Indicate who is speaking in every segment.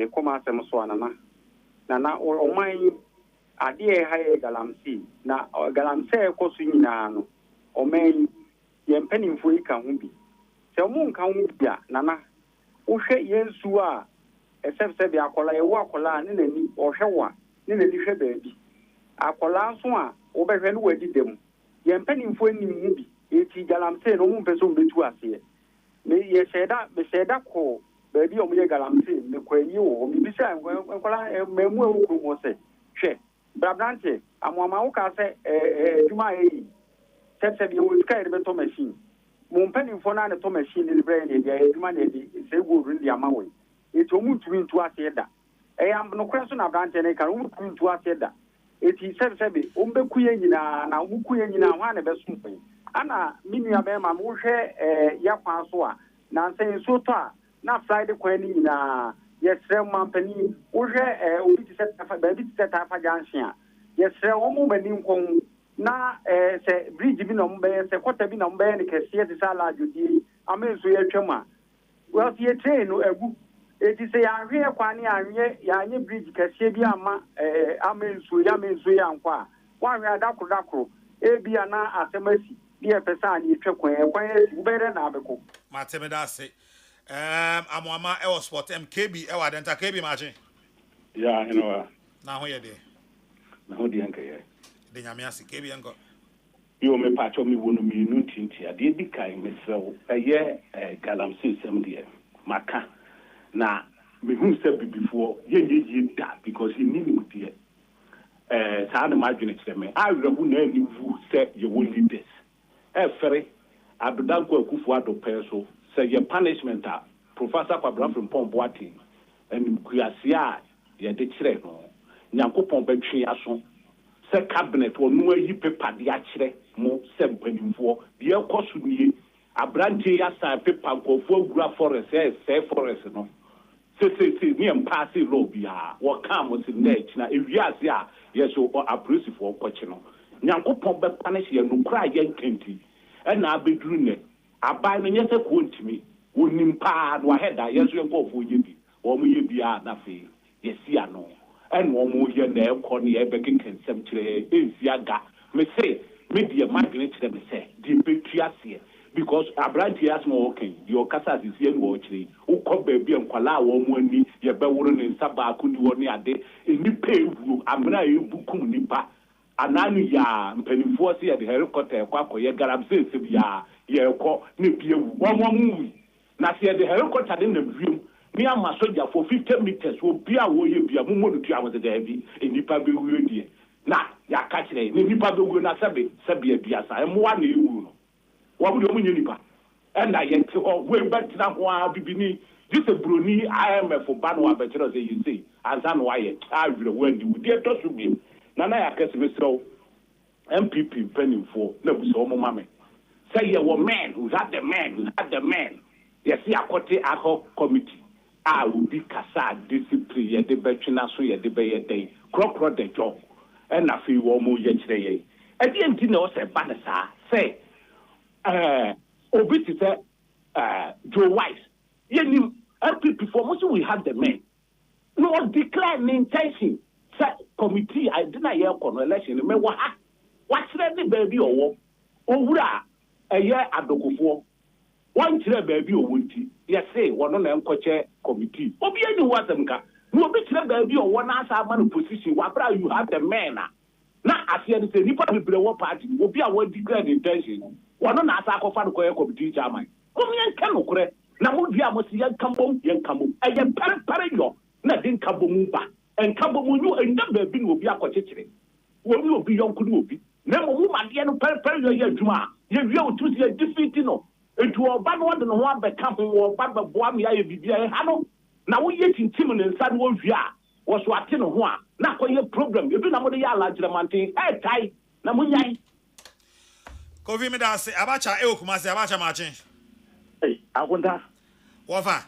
Speaker 1: koma asem so nana o man ade ha galamsey na galamsey ko so nyina no o man ye mpanimfo yi ka ho bi se mo nka ho bia nana wo hwe yensu a esefse bi akola ye wo akola ne nani o hwe wa ne nani hwe baabi akola so a wo behwe no wadi dem ye mpanimfo anim ho bi eti galamsey no mo mpeso mbetu ase me ye sheda ko baabi o mo ye galamsey me kwani wo mi bisa akola memu e wo mo se hwe brabrante amwama wo ka se djuma yi sefse bi wo ska ebe to machine mo mpanimfo na ne to machine ni brain e dia djuma ne di se go rundi amawe eti o mu tumi ntu ase da am no kra so na brante ne ka o mu tumi ntu ase da eti sefse bi o mbeku ye nyina na wo ku ye nyina ho na be sumpen ana minua be ma mo hwe ya kwa so a na nsen so to a na friday kwan ni nyina yesre mampani wo hwe obi ti set afa ba bi ti set afa jansia yesre wo mo bani nkon na se bridge bi no mbe se kota bi no mbe ne kese ti sala jodi amezo ye twema wo fi train no egu eti se ya hwe kwan ni anwe ya anye bridge kese bi ama amezo ya nkwa wa hwe adakro ebia na asemasi bi e pesa ni twa kwan esi ubere na abeko
Speaker 2: matemeda se amwama e sport MKB e wa denta KB machine
Speaker 3: ya ino
Speaker 2: na ho ye de
Speaker 3: na ho de anka ye
Speaker 2: de nyame ase KB enko
Speaker 3: yo me pa cho mi wonu mi nu tinti ade di kai me sew eye galamsey sem de maka na me hu se bibifo ye da because he need me de sa na madwene kire me awrebu na ani vu se ye wo leaders fere adodanko akufu adope so say your punishment Professor Kwabra from Pomboati and Kuyasia ye de kire no Nyankopon betwe aso say cabinet wo no ayi paper de akire mo se mpanimfo de ekoso nie abrante ya sa paper nkofo agura forest say forest no say me pass law bia wo kam mo sin na na ewiase a ye so appreciate for kwachi no Nyankopon be punish ye no kra ye nkenti e na abeduru ne abai no nyese ko ntimi wonim pa no aheda yeso nkofo yebi wo mo yebia na fe yesi ano en wo mo ye na ekọ ne ebe kenkensem kire eziaga me say media magnet kire me say di betuase because abranti as mo okay your kasa is here no kire ukọ ba enkwala wo mo ani ye be woro ne nsaba aku ni woni ade eni pewu amra ebukum nipa anani ya mpanimfo se ye de helicopter ekwa ye garabse se bia ye ekọ ne biewu wo mo mu na se ye de helicopter de na wiem mi ama soja for 50 meters wo bia wo ye bia mo modu tua mo de bi enipa be wuo die na ya ka kire ne nipa be wuo na sabe bia sa e mo wa na ewu no wo bu de mo nyenipa e na ye ti ho we betina ho a bibini this a broni IMF for ban wa betira say you say anza no wa ye awire wo andi wo de to so bi na ya kese mesro MPP penimfo na bu so mo mame say ye wo man who's at the man yes ya kote aho committee will be kasa discipline ye de betwina so ye de be ye dey krokro de job and na fi wo mo ye kire ye e de enti na o se ba na sa say obi ti say Joe Wise ye ni MPP for most we have the men no declare intention say committee I didn't hear on election me wa kire ni baby owo owura eye adokofo one kire baby owo nti yes say one na enkoche committee obi eni wasemka no obi kire baby owo na asa man position wa bra you have the men na asia ni say nipa bebre wo party obi a wo declare intention one na asa akofa no committee chairman omi enka no kure na mo dia mo si yankambom eye pare yo na din kabom ba enkabomu nyu enda baby no obi akochekire wo mi obi yonku no obi na mo mu made no pare yo ye adwuma ye wie otu si defeat no etu oba no de no ho abeka ho oba beboa me aye bibia e ha no na wo ye tintim ne nsa no wie a wo so ate no ho a na akoye problem ebi na mo de ya alagire manten tai na mo nyai
Speaker 2: Kofi me da se abacha e okuma se abacha machin
Speaker 4: akunta
Speaker 2: wofa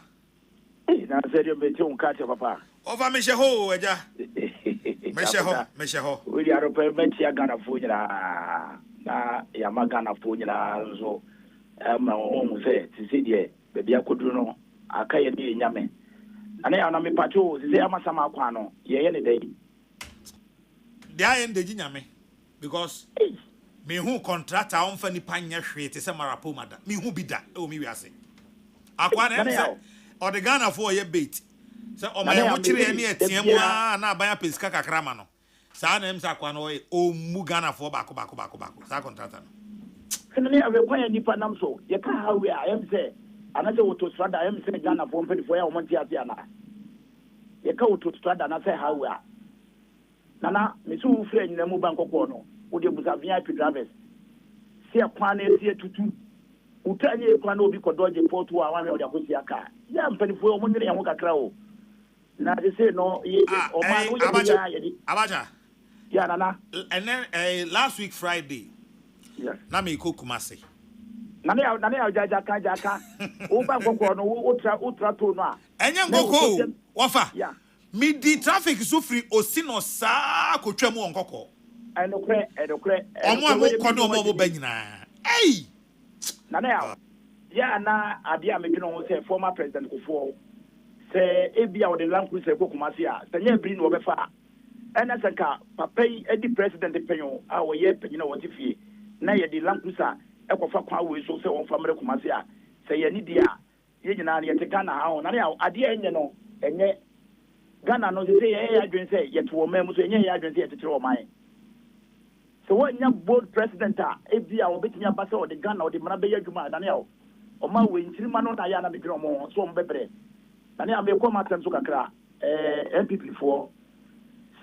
Speaker 4: na serio beti unkate papa
Speaker 2: Ova me sheho eja. Me sheho.
Speaker 4: We are permit ya gana funyira na ya magana funyira zo ma o mu se ti se die be bia koduru no akaye de nyame ane ana me pacho se ama sama kwa no ye ne dai
Speaker 2: dia end de nyame because me who contractor on fa ni panya hwe te se marapo mada me who bi da e o mi wiase akwa na se o de Ghana for ye bait se o ma ye ho kire ne etiemu na abaya pesika kakrama no sa na em sa akwa no o mu Ghana for bako sa contractor no
Speaker 4: ne ave kwa nipa nam so ye ka hawe a em se anase autostrada em se Ghana for mpeni for ya o monti ase ana ye ka autostrada na se hawe a nana me so frɛ nyina mu bankɔkɔ no wo de busa VIP drivers se kwa na se tutu utanye kwa na obi kodoje port wa wa me o de akosi aka ya mpani fo o monire ho kakra o na de say no o ma no ye
Speaker 2: abaja
Speaker 4: ya nana
Speaker 2: and then last week Friday
Speaker 4: yes
Speaker 2: na me ko Kumasi
Speaker 4: nana ya jaja ka o bankɔkɔ no ultra to no a
Speaker 2: enye ngoko wafa
Speaker 4: ya
Speaker 2: mi di traffic sufri osino saa kotwa mu onkoko
Speaker 4: enokre
Speaker 2: omo kono omo banyina ei
Speaker 4: nana ya na ade a medweno ho say former president Kofo say ebia o de land cruiser ko Kumasi a sanya bri no obefa ena saka papai edi president penyo a wo ye penyina wo tifie na ye de land cruiser ekofa kwa we so say won famre Kumasi a say ye ni dia ye nyina na ye te Ghana ha ho nana ade enye no enye Ghana no say ye adwen say ye to wo mem so enye ye adwen say ye tetere wo man so what nya board president a ebia wo betimi abasa o de Ghana o de mana be yadwuma Daniel o ma we ntirima no na ya na bedro mo so mbebre Daniel me ko matem so kakra MPP for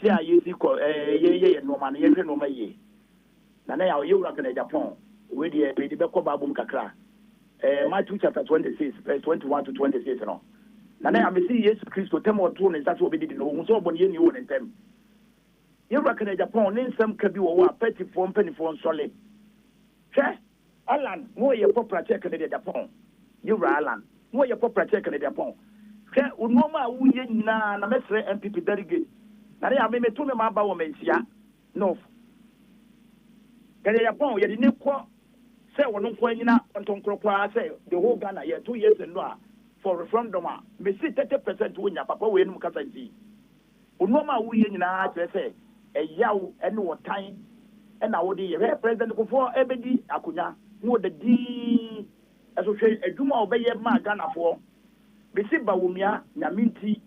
Speaker 4: si a yesi ko ye no ma no ye no ma ye Daniel ye wura kana Japan we de be ko babum kakra Matthew chapter 26 verse 21 to 26 no Daniel me see Jesus Christ temo to ne sa so obedi no so obon ye ni wo ne ntem you reckon in Japan, name some can be a petty form, penny for solid. Che, Alan, more your proper check in Japan. You Alan, more your proper check in Japan. Che, Unoma, we na mesre MPP delegate. Now they have made to me my woman, no. Can Japan, you didn't quote, say, one point in Kokrokoo, say, the whole Ghana, 2 years and more for referendum. May see 30% win your papa win Mukasanti. Unoma, we na say. A yaw and what time and I would be president before ebedi akunya no the d associate a duma obey ma Ghana for bisi bawumia na minti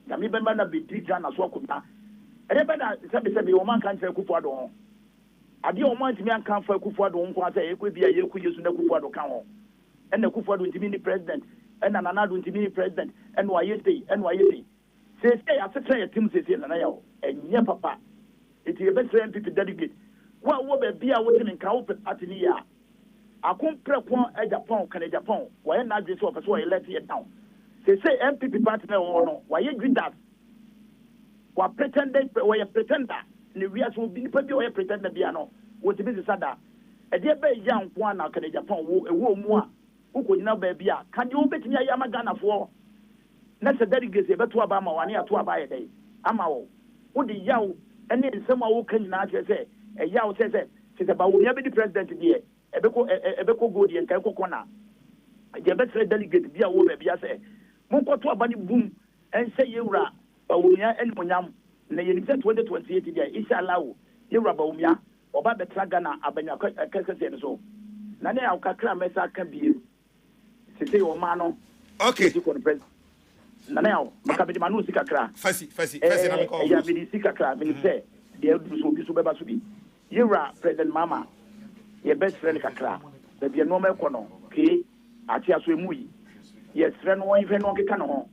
Speaker 4: na mi bemba na bedi Ghana so akunya ebe na sebi o man kan fe kufu ado ade o man timi an kan fa kufu ado nko asa ekwe bia ye ku yesu na kufu ado kan ho and na kufu ado timi ni president and na nana do timi ni president and why you say say asetra team say na yaw enye papa it is a better MPP delegate. What will be a within in Kaup at Nia? I can't prep one at Japan, can Japan, why not this office why let it down? They say MPP partner or no, why you do that? What pretended, why a pretender, and the reals will be a pretender piano, what the business ada. A dear bay young one, can Japan, a woman who could now be a can you bet me a Yamagana for? That's a delegate, but to Obama, 1 year to a buy a day. Amao, what the yow. And then some who can not say, a yaw says, about we have the president here, a beko good and Kakona. The best delegate be a woman, be a say, Moko to a bunny boom and say Yura, Baumia and Monyam, Nay 2028 year, is allow Yura Baumia, or Baba Tragana, Abanya Kaka so. Nane au Kakra Mesa can be, say, O Mano,
Speaker 2: okay.
Speaker 4: Now, Macabity Manu Sikakra.
Speaker 2: Fassi,
Speaker 4: Yabidi Sikakra, Minister, the elders will be Subeba Subi. Yura, President Mama, your best friend Kakra, that be a normal corner, K, Atia Sui, yes, friend one, even one cano.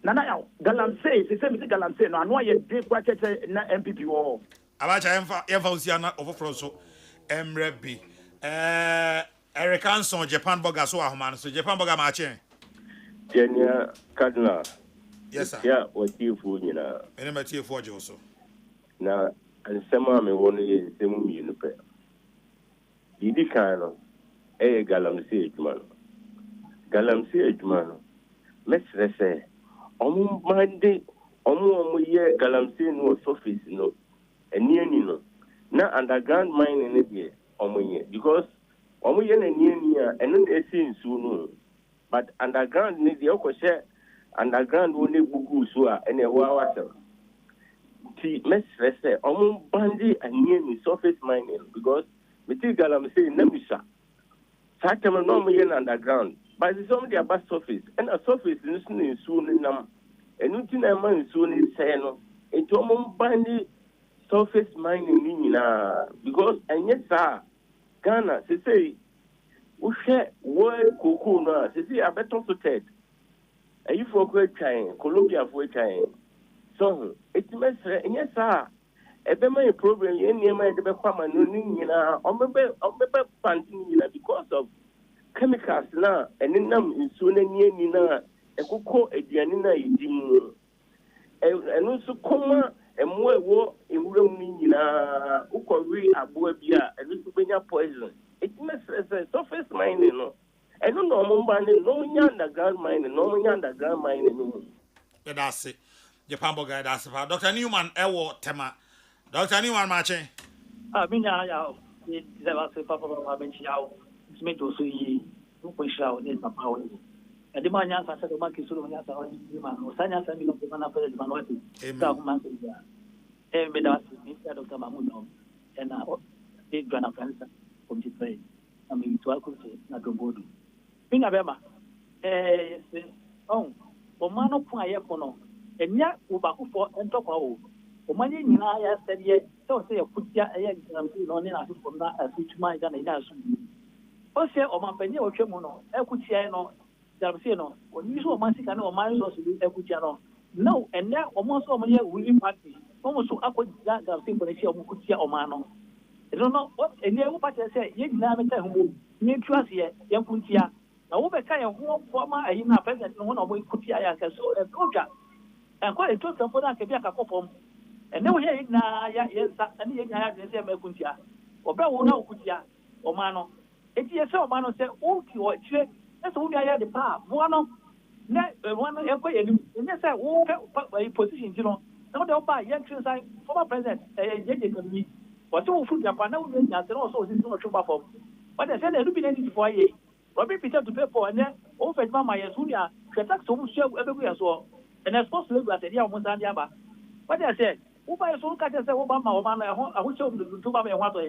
Speaker 4: Nana, Galam says, the same Galam say, no, I know you did quite MPP or
Speaker 2: Abacha Evosiana of Froso, Emrebi, Eric Hanson, Japan Bogaso, so Japan Bogamache.
Speaker 5: Kenya Cardinal.
Speaker 2: Yes, sir.
Speaker 5: Yeah, what you food, you know.
Speaker 2: And I'm here for you also.
Speaker 5: Now, and some of me want to get some unipe. Didi Kano, Galamsey, man. Galamsey, man. Let's say, Monday, year, Galamsey no surface, no, and near no. Now, underground mine in it year, because year and near, and then they see soon. But underground need the share underground only bugu so and a water. See, Miss Resse, bandi and near me surface mining because material I'm saying, Nemisha. Satam normally underground, but it's only about surface, and a surface listening soon in them, and nothing I mind soon in Sano. It's almost bandi surface mining because, and yes, sir, Ghana, they say, we share word Kokrokoo now, they say, I better to take. And you for great time, Colombia for a time. So, it's a mess, and yes, sir. Ebe my problem, any my the farmer no nina, or maybe planting because of chemicals now, and in them in soon and nina, a cocoa a dianina, and also coma and more war in room nina, ukori abuabia, and little bit poison. It must a surface mining, I don't know, no underground mining, no underground mining.
Speaker 2: That's it. The Pambo guy, that's about Dr. Newman, Ewo Tema. Dr. Newman, Marche.
Speaker 6: Mina, there was a papa of Benchao, Smith was who push out in the power. And the man answered the monkey soon as I was Sanya Sami of the Manapa de Manuati, Government. Every day, Dr. Mamuno, and now big Ghana Francis from the trade. I mean, to Alcosi, not to Bodu. Being a Bema, Omano Puayapono, and yet Ubaku for and talk of. Omani ni na ya said so say kutia ya no ni na so na asutuma ga na ida so o se o ma panye o twemu no e kutia no jarse no oni so o ma sika na o ma so so e kutia no and now o mo so o ye ruling party o mo so akojja jarse ko ne se o mo kutia o ma no I don't know what and you party say ye na me ta hu ni tuase ye kutia na wo be ka ye ho former ayi na president no na o mo kutia ya ka so e koka and quite a total for that ke bia ka kopom. And then we hear it now, yes, and you have the same Kuntia. Or Bell Kutia, or Mano. If you saw Mano say, okay, or check, that's only I had the power. One of one and that's a position, you know. Now they'll buy young former president, a but two food Japan, and also this is not true for. But I said, they're looking at it for a year. Robert Peter to pay for, and then over Mama Yasunia, she attacks so much everywhere as well. And I suppose to live at the year of Monsandiaba. But I said, who by a soul catch us Obama or Mana, I wish you to buy a water.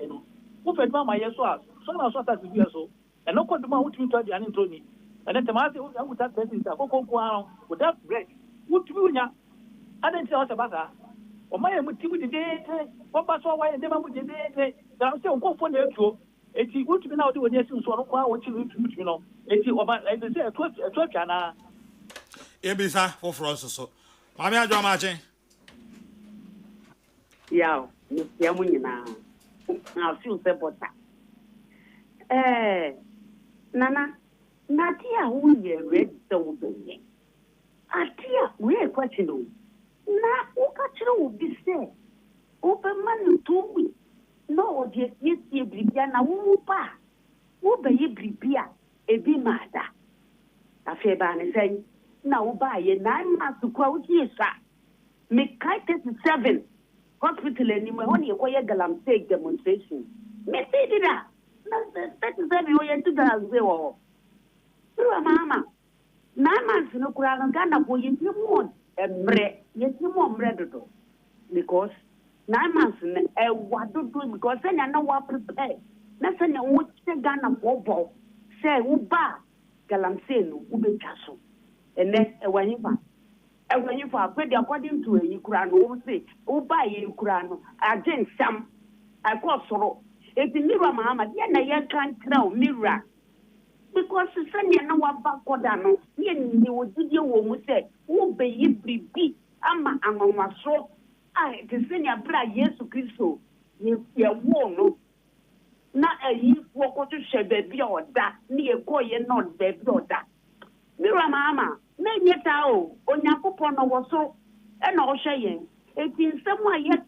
Speaker 6: Who fed Mamma Yasua, so I saw that to do so. And no one to my to the Antony. And then Tomato, I would have been a cocoa with that bread. What do you know? I didn't tell us about that. Or my with the day, what was why I never would the day. I'm still go for the truth. It's good to be now doing this, so I don't know what you know. It's about, as I say, a 12 channel.
Speaker 2: Ebisa for France so. Mami ajo amache.
Speaker 7: Yeah, ya munyina. Na feel se bota. Nana, natia hu ye ready to be. Atia, we question. Na uka chiro ubi se. Open man to no je ye bribia na wu pa. Wo be ye bribia e bi mada. Afi ba ne say na wo ba ye 9 months kwa uti sa. Me kai 37 hospital anymore when you go galamsey demonstration. Me say that. Na 37 wo ye to da ze wo. Ru mama. 9 months no kura Ghana ko ye mo emre. Ye mo emre dodo. Because 9 months e wadodo because na na wa prepare. Na say na wo che Ghana bobo. Say wo ba galamsey no wo be twaso. And then when you for according to a Ukraine, say, oh, buy Ukraine, I didn't some. I call sorrow. It's a mirror, Mamma, yet I can't tell mirror. Because the son you know what backwardano, you would do woman say, oh, be ye be, I'm on my soul. I, the senior brother, yes, Christo, you won't know. Not a ye walk to share baby or that, near go ye not baby or that. Mirror, Mamma. Maybe tao on Yakupon or so, and all saying, it is somewhere yet,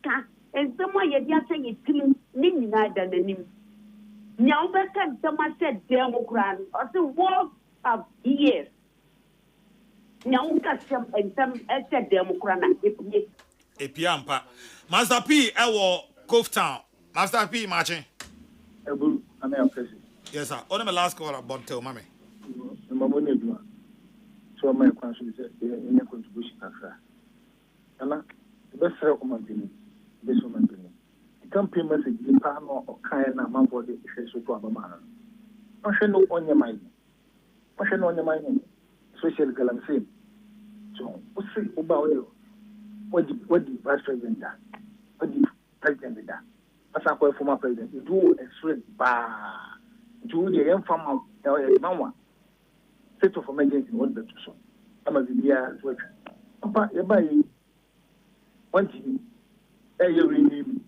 Speaker 7: and somewhere yet saying it's clean, neither than him. Now, better someone said, Democrat, or the war of years. Now, custom and some said Democrat,
Speaker 2: A piampa. Master P, Ewo, Cove Town. Master P, marching. Yes, sir. Only my last call about tell, mammy.
Speaker 8: so my question is any contribution kakra ana best recommending this woman the campaign message the pan or kind na man for the so to abama no she no on your mind especially galamsey so we see about what the vice president da what the president da as a former president you do experience ba do the young farmer manwa state of emergency what the so am a bia to papa e buy one thing you rename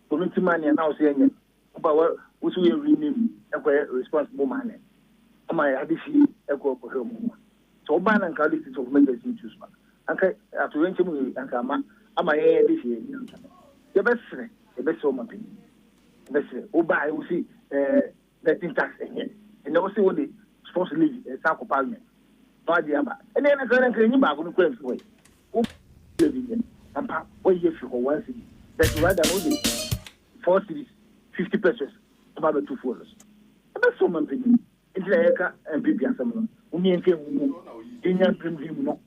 Speaker 8: community money and now say any papa we so you rename e responsible man am I adisi e go ko hemu so ban and quality of emergency issues anka atuwenchemu anka ama ye this year the best so my opinion best oba you see letting tax again and also what the supposed to leave South Parliament no idea about and then I can you back on the question way and what you for once that's rather only 4 cities 50 pesos about 2 followers that's so my opinion it's like MPP assembly umi nke mu enya premium no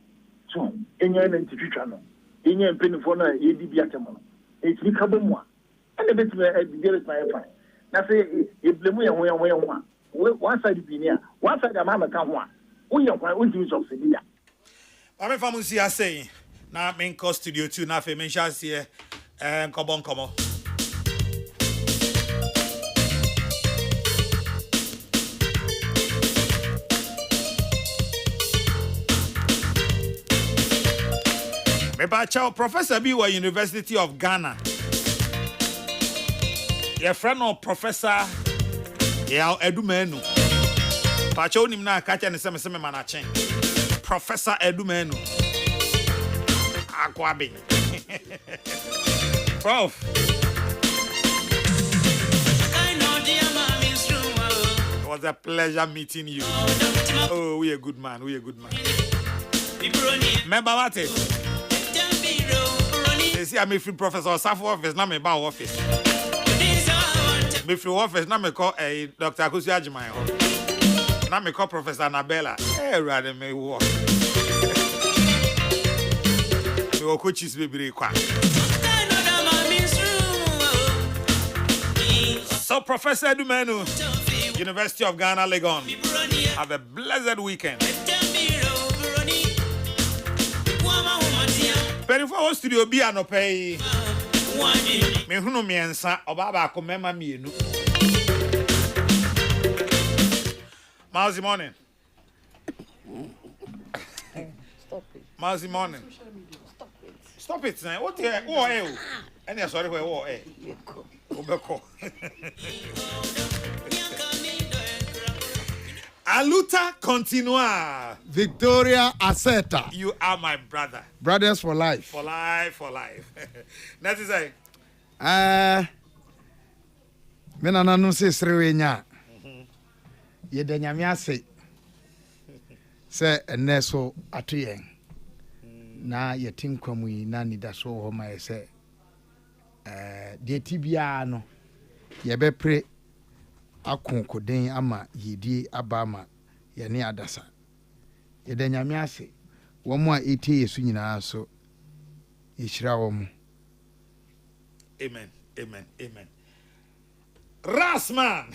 Speaker 8: so enya na ntitwitwa no enya mpenifo na yedi bi atemo no etimi kabo mu a and bit me be my fine na say e blemu ye ho a one side bi ni a one side am ka ho a wo ye kwan untimi subsidy da
Speaker 2: ame famusi asay na main cost studio 2 na fe mention se nkobo Mebacha Professor B wa University of Ghana. Your friend or Professor Edumenu. Pacha onim na kacha ne seme manachen. Professor Edumenu. Akwabe. Prof. It was a pleasure meeting you. Oh, we a good man. Remember what it? They see I'm a free professor Safo office, not my bar office. Me free office, not me call a Dr. Akusi Ajimai. Not me call Professor Annabella. Hey, rather me walk. Me walk coaches baby kwa. So Professor Edumenu, University of Ghana, Legon. Have a blessed weekend. Perifo studio bi anopai me hunu miensa obaba ko mema mienu Mauzi morning Mauzi morning stop it now what here any sorry where obeko Aluta continua.
Speaker 9: Victoria Aseta.
Speaker 2: You are my brother.
Speaker 9: Brothers for life.
Speaker 2: For life. That is it.
Speaker 9: Me na nanu se srewe nya. Ye de nyame ase. Se eneso atoyen. Na ye tinkwamu yi na nidaso ho ma ye se de tibia no ye be pre akonkoden ama yidi abama yene adasa yede nyame ase womo a etie yesu nyina so yishira womo
Speaker 2: amen Rasman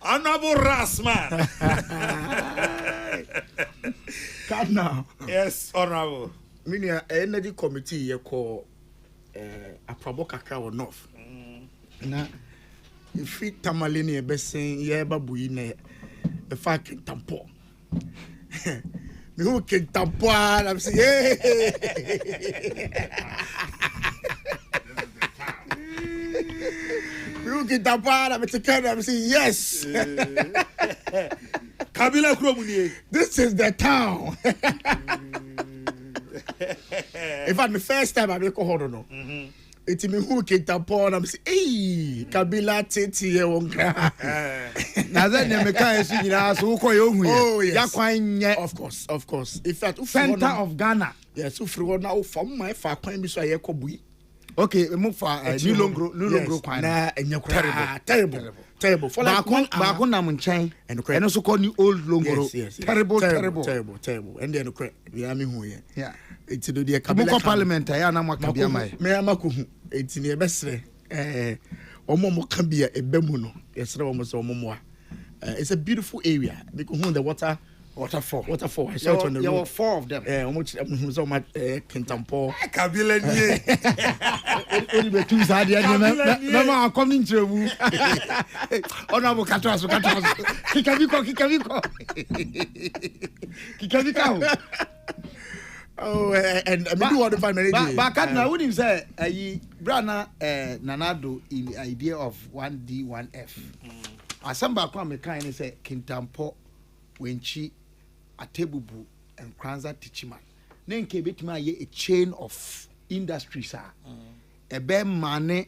Speaker 2: Honorable Rasman
Speaker 10: Come now.
Speaker 2: Yes, honorable.
Speaker 10: Minia energy committee ye call a kakra or north. Na if it tamalini e besen ye babuyi ne e fa tampo. Me who can tampo I'm say me who can tampo I'm say yes.
Speaker 2: Kabila Kromuni.
Speaker 10: This is the town. In fact, the first time I make a hold on, it's me who can upon. I'm saying, hey, Kabila Titi,
Speaker 9: na then me can see na so ko yo hu
Speaker 10: ya of course. In fact,
Speaker 9: center of Ghana.
Speaker 10: Yes, so free now from my far kwan bi so ayekobui.
Speaker 9: Okay, move for Nulongro kwan.
Speaker 10: Na terrible. Terrible. For like
Speaker 9: baako na munchen. And also call you old Longoro.
Speaker 10: Yes.
Speaker 9: Terrible.
Speaker 10: And then we are me who
Speaker 9: yeah.
Speaker 10: It's the dia
Speaker 9: kabila parliament ya na mwaka bia mai.
Speaker 10: Me amako it's ne besre omo ka bia ebemu no. Yesre omo so omo it's a beautiful area because the waterfall. I saw it on the road. There were 4 of them.
Speaker 2: Kabila
Speaker 9: nie. Only be 2 side here. Mama coming to you. Honorable Katras. Kikaviko.
Speaker 10: Oh, and maybe what if I manage.
Speaker 9: But now would him say Brana Nanado in the idea of 1D 1F. Asamba kwa mekane say Kintampo wenchi atebubu and kranza tichima nenke betima ye a chain of industries a be mane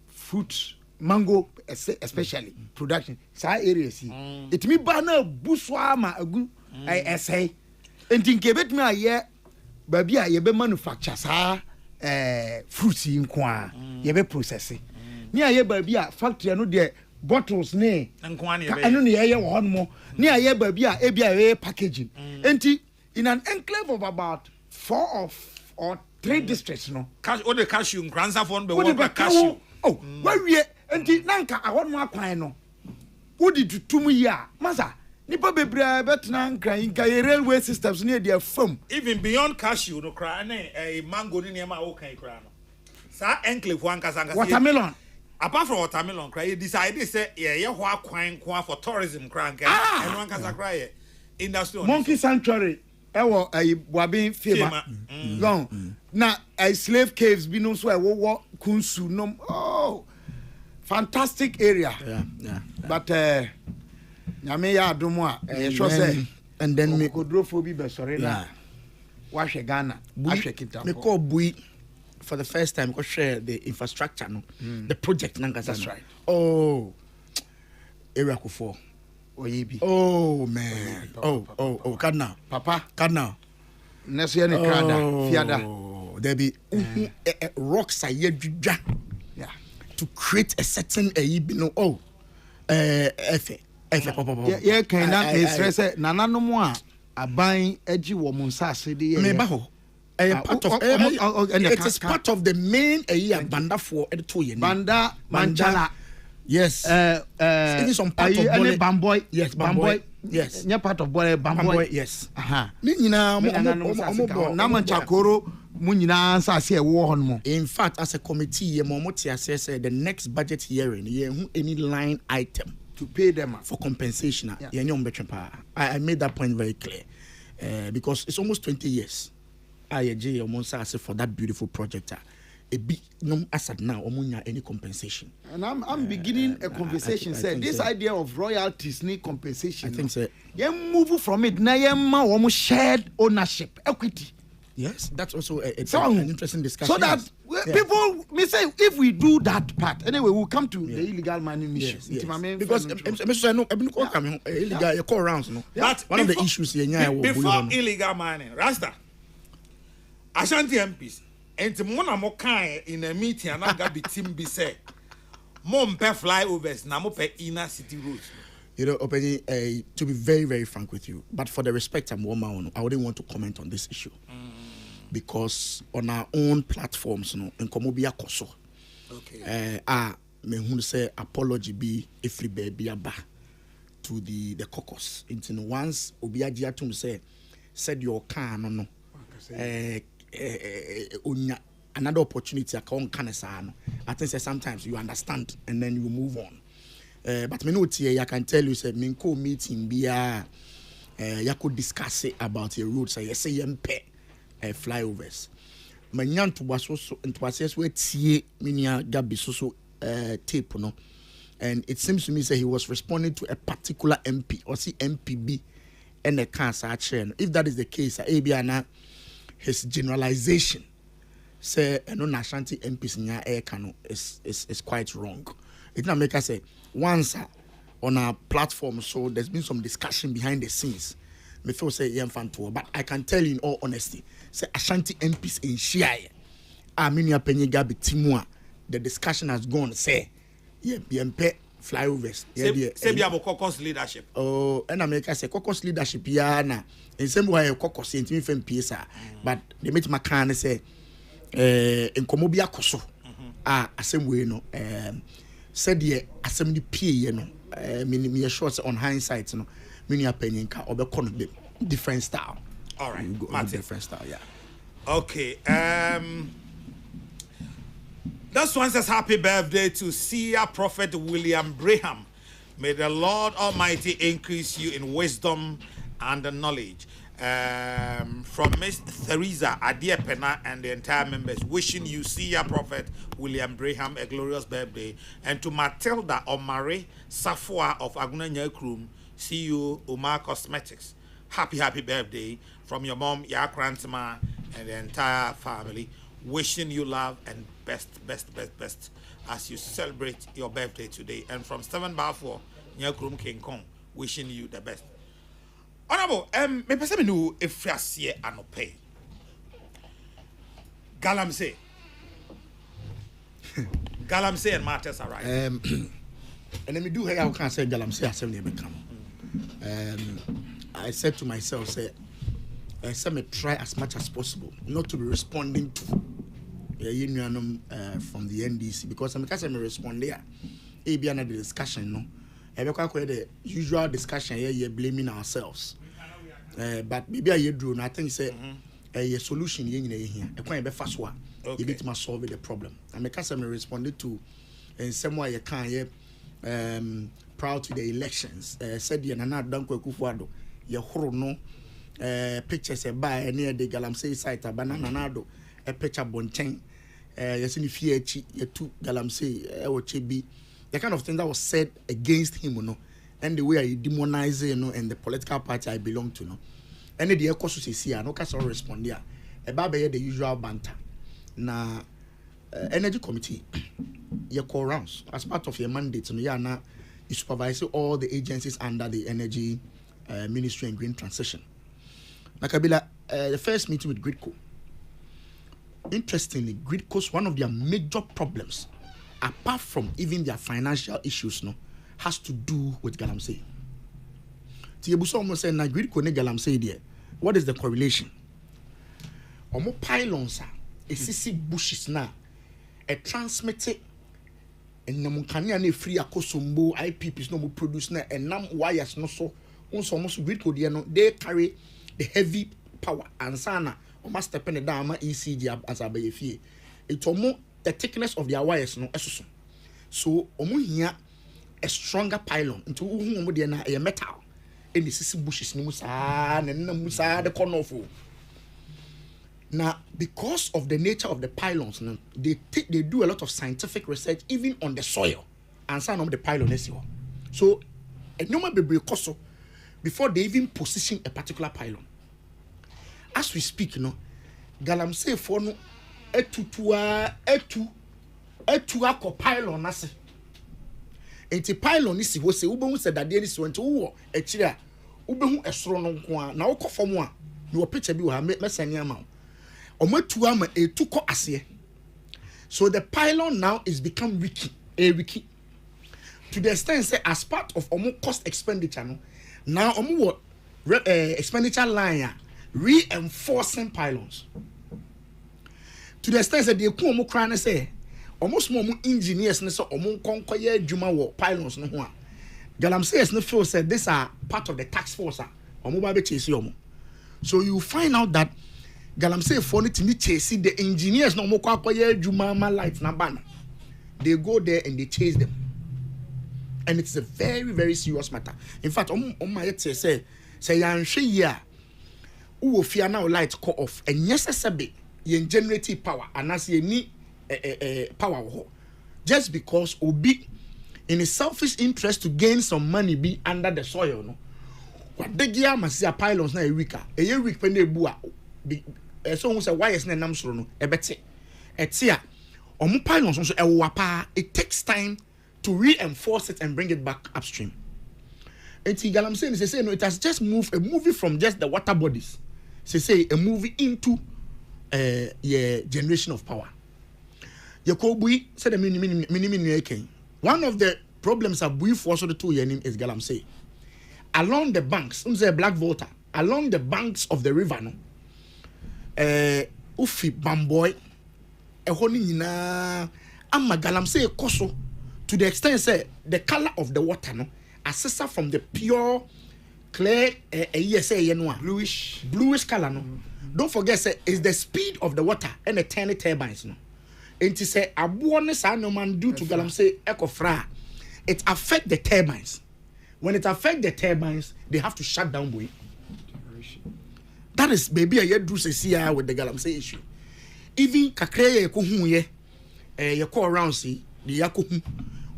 Speaker 9: fruit mango especially production sa areas it me bana buswa ma agu say entinke betima ye baby a ye be manufacture sa fruits nko a ye be process ni aye baby a factory no de bottles ne anu ne yeye wo hono ne aye ba bi a e bia we packaging enti in an enclave of about 4 or 3 districts no
Speaker 2: the cashew nkransa for be wo cashew
Speaker 9: wa wie enti nanka ahono akwan no wodi tutum yi a masa nipa bebra betna nkran nka railway systems ne dia fam
Speaker 2: even beyond cashew no kra na mango ne ne ma wo kan kra no sa enclave wan kasa
Speaker 9: watermelon.
Speaker 2: Apart from watermelon, cry, decided say, yeah, what coin for tourism crank, and one can cry industry.
Speaker 9: Monkey Sanctuary, a wabi fema. Long. Now, a slave caves, be no so I walk kunsu no. Oh, fantastic area.
Speaker 10: Yeah.
Speaker 9: But, Yameya Dumois, and then me could draw for be sorry. Wash a Ghana, wash a kita.
Speaker 10: Me call Bui. For the first time, we share the infrastructure, no, the project.
Speaker 9: That's right.
Speaker 10: Oh, area for. Oh man. Oh, Kadna.
Speaker 9: Papa.
Speaker 10: Kadna.
Speaker 9: Next year, Fiada.
Speaker 10: There be rocks are here, yeah, to create a certain Papa.
Speaker 9: Yeah, can I stress Nana no more. A buying edgy woman sassy.
Speaker 10: Mebaho. It is part of the main banda for editorial.
Speaker 9: Banda Manjala.
Speaker 10: Yes. It is on part of
Speaker 9: Bamboy.
Speaker 10: Yes, Bamboy. Yes.
Speaker 9: You're part of Bamboy.
Speaker 10: Yes. In fact, as a committee, the next budget hearing, any line item
Speaker 9: to pay them
Speaker 10: for compensation. I made that point very clear because it's almost 20 years. For that beautiful project. A big no asset now any compensation.
Speaker 9: And I'm beginning a conversation. This idea of royalties need compensation.
Speaker 10: I think so.
Speaker 9: You move from it now. Almost shared ownership, equity.
Speaker 10: Yes, that's also an interesting discussion.
Speaker 9: So that people may say if we do that part, anyway, we'll come to the illegal mining issue.
Speaker 10: Yes. Because illegal call rounds, no.
Speaker 2: That's
Speaker 10: one of the issues here.
Speaker 2: Before illegal mining, Rasta. Ashanti MPs, and Mona Mokai in a meeting, and I got the team be said, Mom pe flyovers, Namope inner city roads.
Speaker 10: You know, Openi, to be very, very frank with you, but for the respect I'm woman, I wouldn't want to comment on this issue because on our own platforms, in Komobia Koso, me who say apology be if we be aba to the caucus. Into once Obiagia to say said your car no. Another opportunity I think sometimes you understand and then you move on. But me I can tell you say minko meeting bia you could discuss it about your routes say yempe flyovers. Manyanto was also into assess where tie minia gabi so tape no. And it seems to me say he was responding to a particular MP or see MPB and a cancer chain. If that is the case, Abiana his generalization say no Ashanti MPs in your air cano is quite wrong. It not make us say once on our platform, so there's been some discussion behind the scenes. Me feel say but I can tell you in all honesty, say Ashanti MPs in Shia, Aminia Penny Gabi Timua, the discussion has gone say flyovers.
Speaker 2: Say be about caucus leadership.
Speaker 10: Oh, and America say caucus leadership yana. In some way caucus in FM PSA. But they make my can say in Komobia Koso. Same way no. Said ye assembly P you know. Me short on hindsight no. Many opinion ka obe kon different style.
Speaker 2: All right.
Speaker 10: Different style, yeah.
Speaker 2: Okay. This one says happy birthday to Seer Prophet William Braham. May the Lord Almighty increase you in wisdom and knowledge. From Miss Theresa Adiepena and the entire members, wishing you, Seer Prophet William Braham, a glorious birthday. And to Matilda Omare Safwa of Aguna Nyakrum, see you, Umar Cosmetics. Happy birthday from your mom, Yakrantma, and the entire family. Wishing you love and best as you celebrate your birthday today. And from 7 bar 4, Nyakrum King Kong, wishing you the best. Honorable, me person know if you see anope. Galamsey and matters are right.
Speaker 10: And then me do how can say Galamsey as they become. I said to myself, say me try as much as possible not to be responding to from the NDC because I'm respond there. It be another discussion, no. The usual discussion here, blaming ourselves. But maybe I do, and I think say a solution here. A quite fast one. You need to solve the problem. And because I responded to in some way you can proud to the elections. Said you na don't go kufuado. You no pictures by near the Galamsey site banana nado a picture bonchen. You see Fiachi, you two Galamsey or Chibi. The kind of thing that was said against him, you know, and the way I demonize, you know, and the political party I belong to, you know. And the echo see, I no can respond there. About the usual banter. Na energy committee, you call rounds as part of your mandate, you know, you supervise all the agencies under the energy ministry and green transition. Nakabila, the first meeting with Gridco. Interestingly, Gridco's one of their major problems, apart from even their financial issues, no, has to do with Galamsey. Tiyebuso almost said, "Na Gridco ne Galamsey there. What is the correlation? Omo pylons a esisi bushes na a transmitted and namunkania ne free akosombo IPPs no mo produce na enam wires no so unso almost Gridco there no they carry the heavy power and sana almost step in the down ECG as abayefie. It's almost the thickness of their wires no esoso. So omo hia a stronger pylon into omo de na a metal in the sisi bushes no musa na musa the corner of. Now, because of the nature of the pylons, they do a lot of scientific research even on the soil and some of the pylon is here. So, a normal baby coso before they even position a particular pylon. As we speak, no, Galamsey for no etu ko pylon nase. Enti pylon is wo se ubehu se dade ni so enti wo ekire a ubehu esoro no nko a na wo kofom a na wo picture bi wo ha mesane ama. So the pylon now is become wiki. To the extent say as part of cost expenditure no, now expenditure line reinforcing pylons. To the extent that they come crying say almost more engineers so konkoye adwuma wo pylons no ho a Galamsey no feel said these are part of the task force so you find out that Galamsey for it to me chase the engineers no more Jumama lights na ban. They go there and they chase them. And it's a very, very serious matter. In fact, my say yan ya who fear now light call off and yes yen generative power and as ye need power just because obi in a selfish interest to gain some money be under the soil no. What the gear must see a pylons na a week when they bua so who say why is nam soro no ebete etia omo pylons so ewapa it takes time to reinforce it and bring it back upstream. Eti Galamsey say no, it has just moved a movie from just the water bodies say a movie into generation of power. Yakobu said the mini one of the problems are brief also the two name is Galamsey. Along the banks, Black Volta, along the banks of the river, no. Ufi Bamboy, a honey na Amma Galamsey Koso to the extent say the color of the water, no, assessor from the pure clear bluish color, no. Don't forget, say, is the speed of the water and the tiny turbines, no. And to say, a bonus man due to Galamsey echo fra, it affect the turbines. When it affect the turbines, they have to shut down boy. That is maybe a year do see with the Galamsey issue. Even Kakreye Kuhunye, you call around see the Yakuhu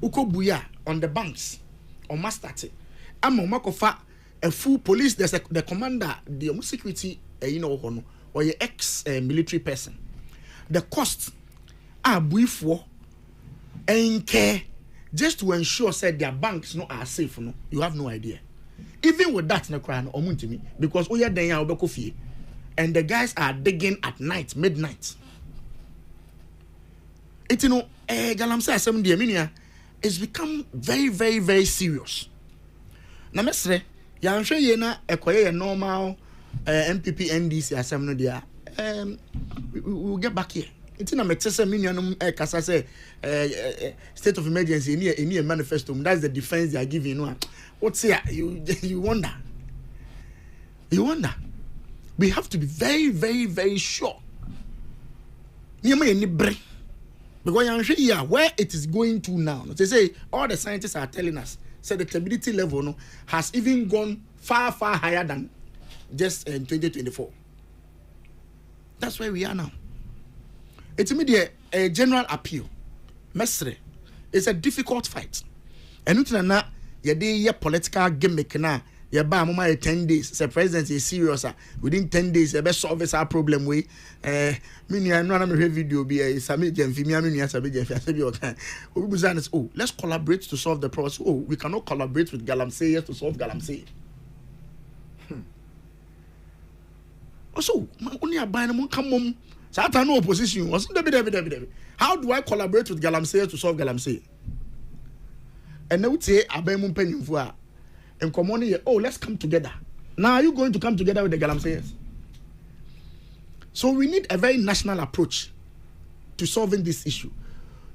Speaker 10: Uko Buya on the banks or Mastati. I'm a Makofa, a full police, there's the commander, the security, or your ex military person. The cost are brief for and care just to ensure said their banks are safe. No, you have no idea. Even with that, no crown or me because we are there coffee, and the guys are digging at night, midnight. It's Galamsey Assembly Aminia it's become very, very, very serious. Now, Mestre, I'm sure you're not a normal MPP NDC assembly there. We'll get back here. It's in a metesa minion kasa say state of emergency in a manifesto. That's the defense they are giving you. What's here? You wonder. You wonder. We have to be very, very, very sure. Because I'm sure where it is going to now. They say all the scientists are telling us say the stability level has even gone far, far higher than just in 2024. That's where we are now. It's immediate a general appeal. Mestre, it's a difficult fight. And it's not your political gimmick now. Your ba mama 10 days. The president is serious. Within 10 days, the best solve our problem. We mini I know I'm a video be a oh, let's collaborate to solve the problem. Oh, we cannot collaborate with Galamsey to solve Galamsey. Also, only a binary come on. So I no opposition. How do I collaborate with Galamsey to solve Galamsey? And they would say, Abemum Penny and common oh, let's come together. Now, are you going to come together with the Galamseyers? So we need a very national approach to solving this issue.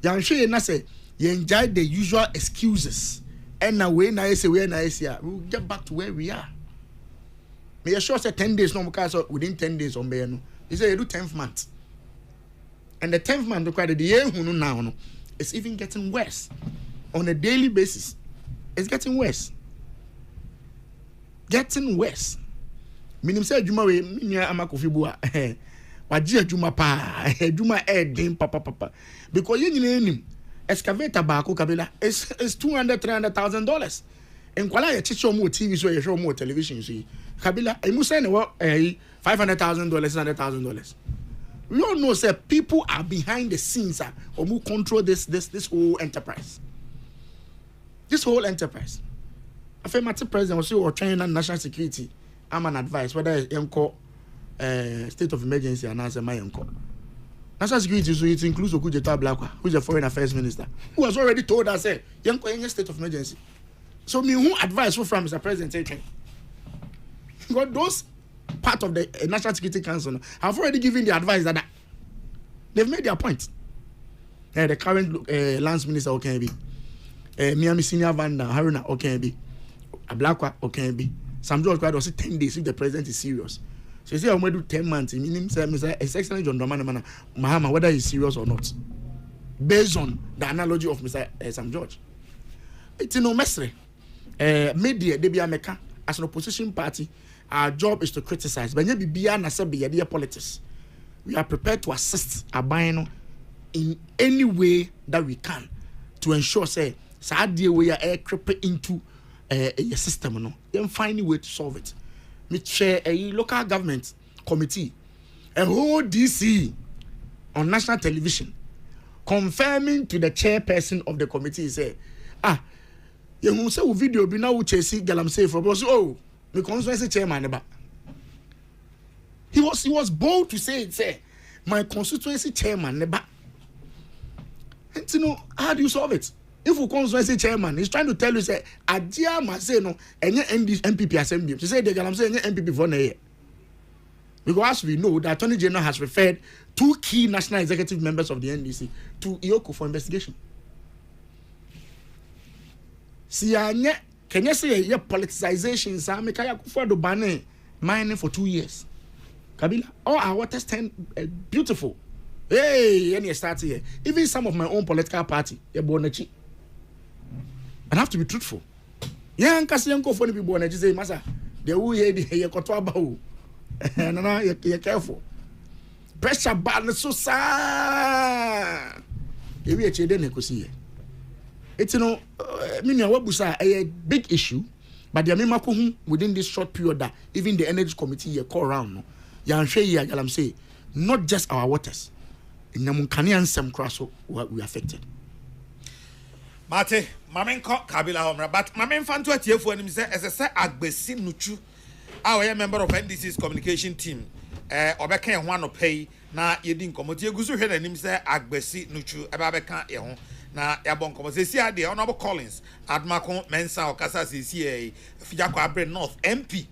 Speaker 10: I'm sure you say you enjoy the usual excuses. And now we'll get back to where we are. May I sure say 10 days no more within 10 days on Bayano. He said you do 10th month. And the 10th month required the year who now it's even getting worse. On a daily basis. It's getting worse. Getting worse. Minim say Juma we minya amakofi bua. Waji Juma pa. Juma din papa. Because you need excavator baako kabila is $200,000-$300,000. And kwala ye chicho mo TV so ye show mo television so kabila emu say ne what $500,000 $600,000. We all know say people are behind the scenes or who control this whole enterprise. This whole enterprise. I feel my president was or training on national security. I'm an advice whether it's state of emergency and answer my uncle. National security so it includes Okujeta Blakwa, who's the foreign affairs minister, who has already told us say state of emergency. So me who advice from Mr. President because those part of the National Security Council have already given the advice that they've made their point. The current lands minister okay be Miami Senior Vanda Haruna okay be Ablakwa okay be Sam George Kwado say 10 days if the president is serious. So you say I'm going to do 10 months. Meaning say Mr. Excellent John Dramani Mahama whether he's serious or not, based on the analogy of Mr. Sam George. It's no mesre. Media they be America as an opposition party. Our job is to criticize. But be beyond politics. We are prepared to assist Abino in any way that we can to ensure say we are creeping into a system. No, then find a way to solve it. We chair a local government committee, a whole DC on national television, confirming to the chairperson of the committee say, you say video be now chasing Galamsey for boss. Oh, the constituency chairman. He was bold to say it. Say my constituency chairman. And how do you solve it? If you constituency chairman, he's trying to tell you say Adia must say no, and MPP assembly. She said they can say MPP for na. Because as we know, the Attorney General has referred 2 key national executive members of the NDC to Iyoko for investigation. See, can you say your politicization? Sa me kaya kufa do bane mining for 2 years. Kabila, all our waters stand beautiful. Hey, and you start here. Even some of my own political party, you're born a cheat. I have to be truthful. Yeah, because young for the people and say, Massa, the who here the Kotwaba. No, you're careful. Pressure ban so sa. If you actually didn't see it. It's a big issue, but the Amima within this short period that even the energy committee you call around, I'm saying, not just our waters. In the Munkanian some cross we affected.
Speaker 2: Mate, Mamen Kabila Homra, but Mamen Fanto at you for him say as I say Agbesi Nuchu, our member of NDC's communication team, Obeka one of pay na yedin komotie gusu hwe na nim say Agbesi Nuchu Ababeka ehon na yabon komo say sia de honorable Collins Admakon Mensa Okasa CCA Fijakwa Abre North MP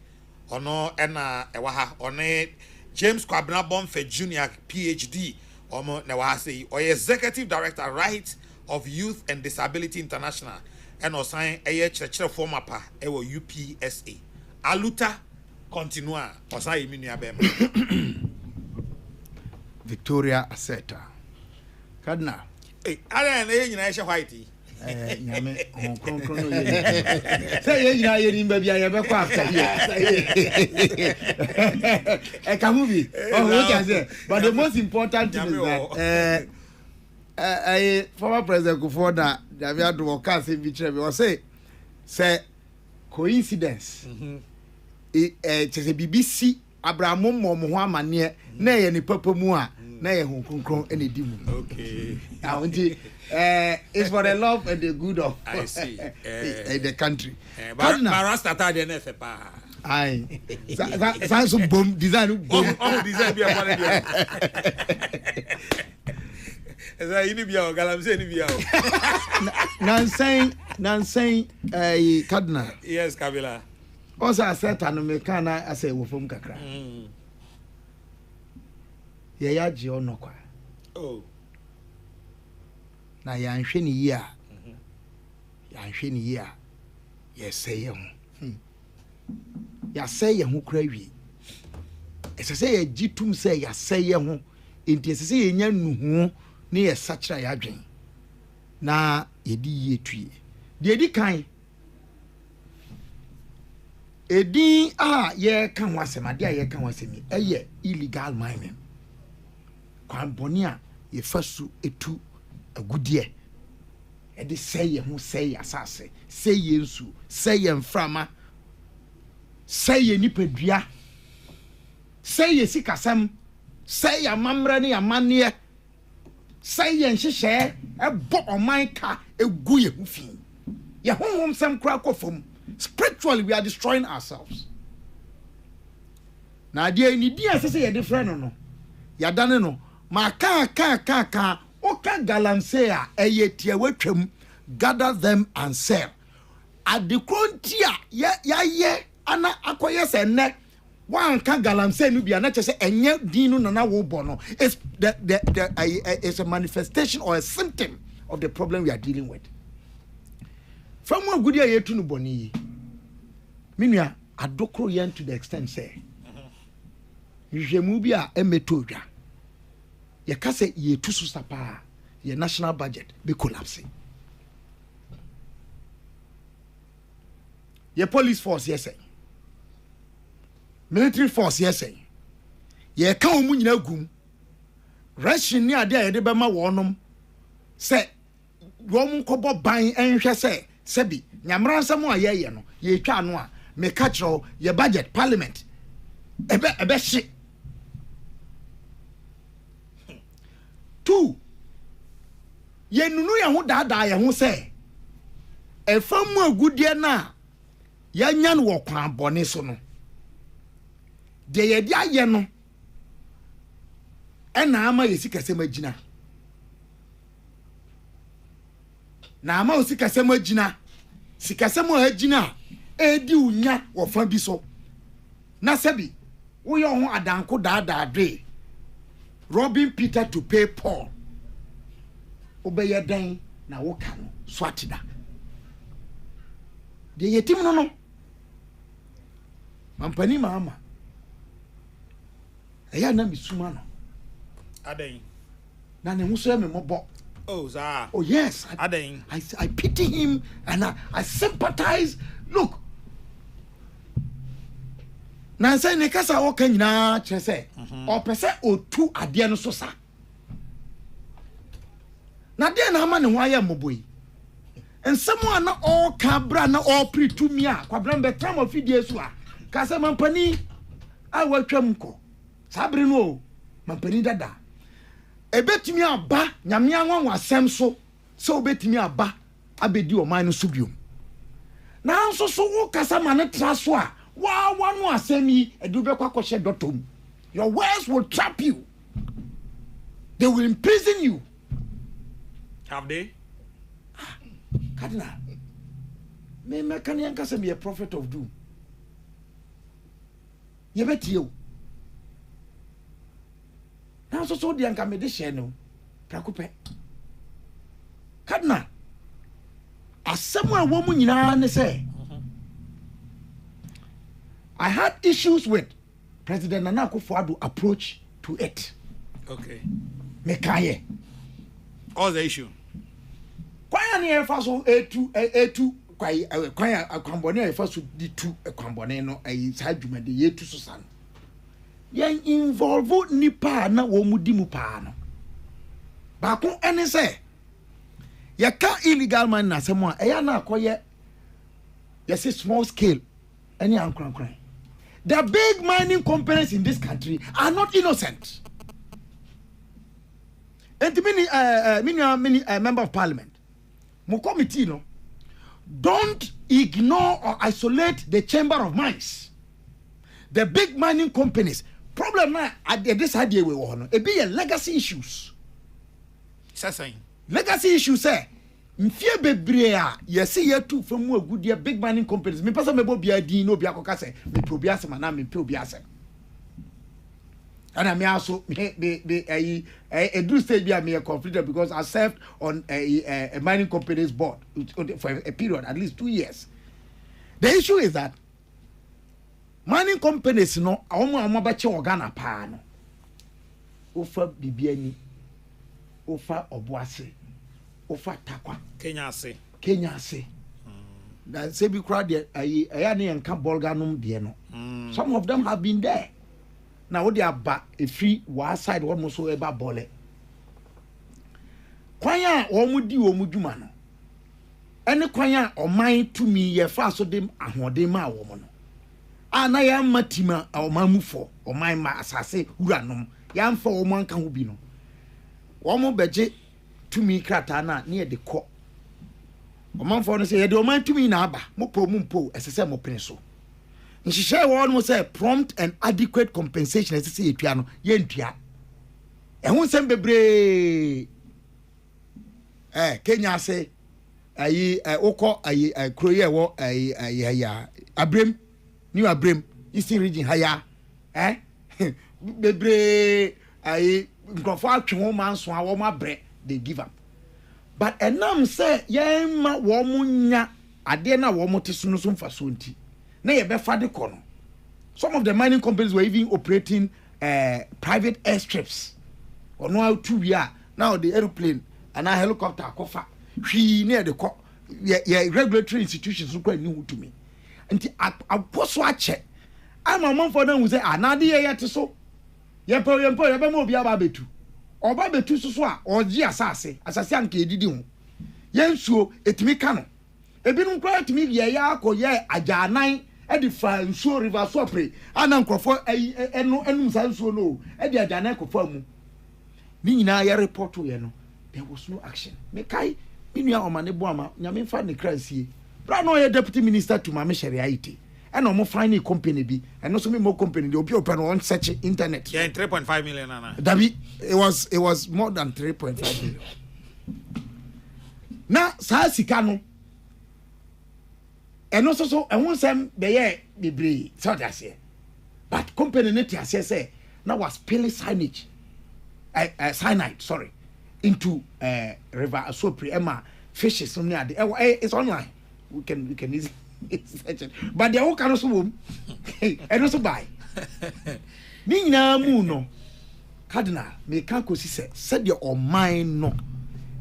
Speaker 2: ono ena ewa ha one James Kwabena Bonfe Junior PhD omo na wa say or executive director right of Youth and Disability International and osan eye church former pa ewo UPSA aluta continua osan emi nua bem
Speaker 9: Victoria Aseta Kadna
Speaker 2: ara na ye nyina ehye white
Speaker 9: nyame konkron no ye say ye nyina ye nimba bia ye be kwa after here kamubi what can say but the most important thing is that former president Kufuor David Adwoka say bi kire be say coincidence chese BBC Abraham mo ho amane na ye ni papa mu a na ye ho konkron ene di mu
Speaker 2: okay
Speaker 9: it's for the love and the good of
Speaker 2: I see
Speaker 9: the country
Speaker 2: but Rasta ta de na fe pa
Speaker 9: ai so bomb design
Speaker 2: design bi a eza ini bia o galamse ni bia o
Speaker 9: Nansen Kadna
Speaker 2: yes Kabila
Speaker 9: also Aseta no me kana asa wo fom kakra ye ya je onokwa
Speaker 2: oh
Speaker 9: na ya nhwe ni yi a ye say ye ho ya say ye ho kra wi ese say ye gitum say ya say ye ho enti ese say ye nya nuhu ni ye sachira ya adwen na ye di ye tue de di kan edin ye kan ho asema de ye kan ho asemi eye illegal mining kwan boni a ye fasu etu agudie e de say ye ho say asase say ye nsu say ye mframa say ye nipadua say ye sikasam say ye mamra ne amane say ye nhihye e bo oman ka egu ye hufi ye honhom sam kra kofom spiritually we are destroying ourselves na dia ni dia say ye different no ya dane no ma ka oka galamsey a eyetie watwam gather them and sell at the frontier ye ana akoye se ne wan ka galamsey no bia na che se enye din no na wo bo no is it's a manifestation or a symptom of the problem we are dealing with from one good year to no boni minua adokro yen to the extent say jemu bia emetodwa ye kase ye tusu sapa ye national budget be collapse ye police force yes military force yes ye ka omu nyina gum ration ni ade ye de be ma wonom se wom kobo ban enhwe se bi nyamra nsam a ye no ye twa no a me ka kiro ye budget parliament ebe shi 2 ye nunu ye ho daadaa ye ho se efamu agudie na ya nya no wokwan bone so no de ye dia ye no ena ama ye sikase magina na ama osikasem agina sikasem agina edi unya wofa bi so na sebi wo yo ho adanko daadade Robin Peter to pay Paul obeye dan na wo ka no swatida de yetim no mampani mama eya na misuma no
Speaker 2: aden
Speaker 9: na ne huso me mobo.
Speaker 2: Oh, sir.
Speaker 9: Oh, yes. I pity him and I sympathize. Look. Na say ne kasa wo kan nyina kire say o pese otu ade no so sa. Na de na ama ne ho aye moboi. Ensemo ana o ka bra na o pretumi a kwabran be time of fidie so a. Ka say mampani a watwam ko. Sabre no mampani dada. Ebetimi aba nyame anwanwa asem so obetimi aba abedi oman no so biom na nso so wo kasa ma ne tra so a wa no asem yi edu be kwa kwhye dotom. Your words will trap you, they will imprison you.
Speaker 2: Have they?
Speaker 9: Cardinal me kan yan kasa be a prophet of doom. Ye betiyo na so di anka me de hye no prakope kadna asem a wo mu nyina ne say I had issues with President Nana Akufo-Addo approach to it.
Speaker 2: Okay.
Speaker 9: Me kaye
Speaker 2: All the issue.
Speaker 9: Kwaya ne efa so etu kwaya akwambone efa so di tu akwambone no ayi sa dwuma de yetu so san yen involve nipa na wo mudi mu pa no ba ko ene se ye ka illegal man na semo a eya na akoye ye say small scale any ankran. The big mining companies in this country are not innocent. And many member of parliament mo committee no don't ignore or isolate the chamber of mines. The big mining companies problem na this idea we want e be legacy issues.
Speaker 2: Sasai.
Speaker 9: Legacy issues say mfie bebre a yesi yetu famu agudie big mining companies me pesa mebo bia din no bia koka say me probiase mana me pe obiase. And I also be do stage bia me conflicted because I served on a mining company's board for a period at least 2 years. The issue is that mining companies no awon ba che organa pa no ofa bibiani ofa oboase ofa takwa
Speaker 2: Kenya ase
Speaker 9: that say be crowd there aya ne enka bolganum de no some of them have been there now what they aba a free one side what mo so eba bole kwanya wo mu di wo mu dwuma no ene kwanya oman tumi ye fa so dem ahode ma wo mo no ana ya matima oman mu fo oman ma asase wuranom ya mfa wo mo anka ho bi no wo mo beje tumi krata na ne de kɔ oman fo no say ye de oman tumi na aba mo po mu mpo esese mo pene so nhihye wo no say prompt and adequate compensation esese yetua no ye ntua ehun nsɛm bebre Kenya say ayi okɔ ayi kroye wo ayi ya abrem new abrem eastern region haya bebre ayi nkrofo atwe ho manso a wo mabre they give up. But enam say yema wo munya ade na wo mote sunu so mfa so nti na ye be fa de kono. Some of the mining companies were even operating private airstrips or no out to ya now the airplane and a helicopter kofa hwi near the regulatory institutions so quite new to me nti aposo ache ama man for them who say anade ye yete so ye po ye be mo bia ba betu oba betu so a oji asase anka edidi ho yensuo etimi ka no ebinum kwa etimi ye ya akoye ajanan e di fa nsuo river so pre ana nkrofo enum sa nsuo no e di ajanan kofa mu ni nyina ya report ye no there was no action me kai minua omane bo ama nyame fa ne kransie bra no ye deputy minister to mama sharia ite and no finding company bi and no so me more company the open on search internet
Speaker 2: yeah 3.5 million ana
Speaker 9: Dabi it was more than 3.5 million
Speaker 10: na saa sika no eno so ehun sem be ye bebre so that say but company net ase say na was spilling cyanide into river Asopri Emma fishes from near it's online we can easily search it but they all can also and also buy ni na mu no cardinal me kan ko si said your mine no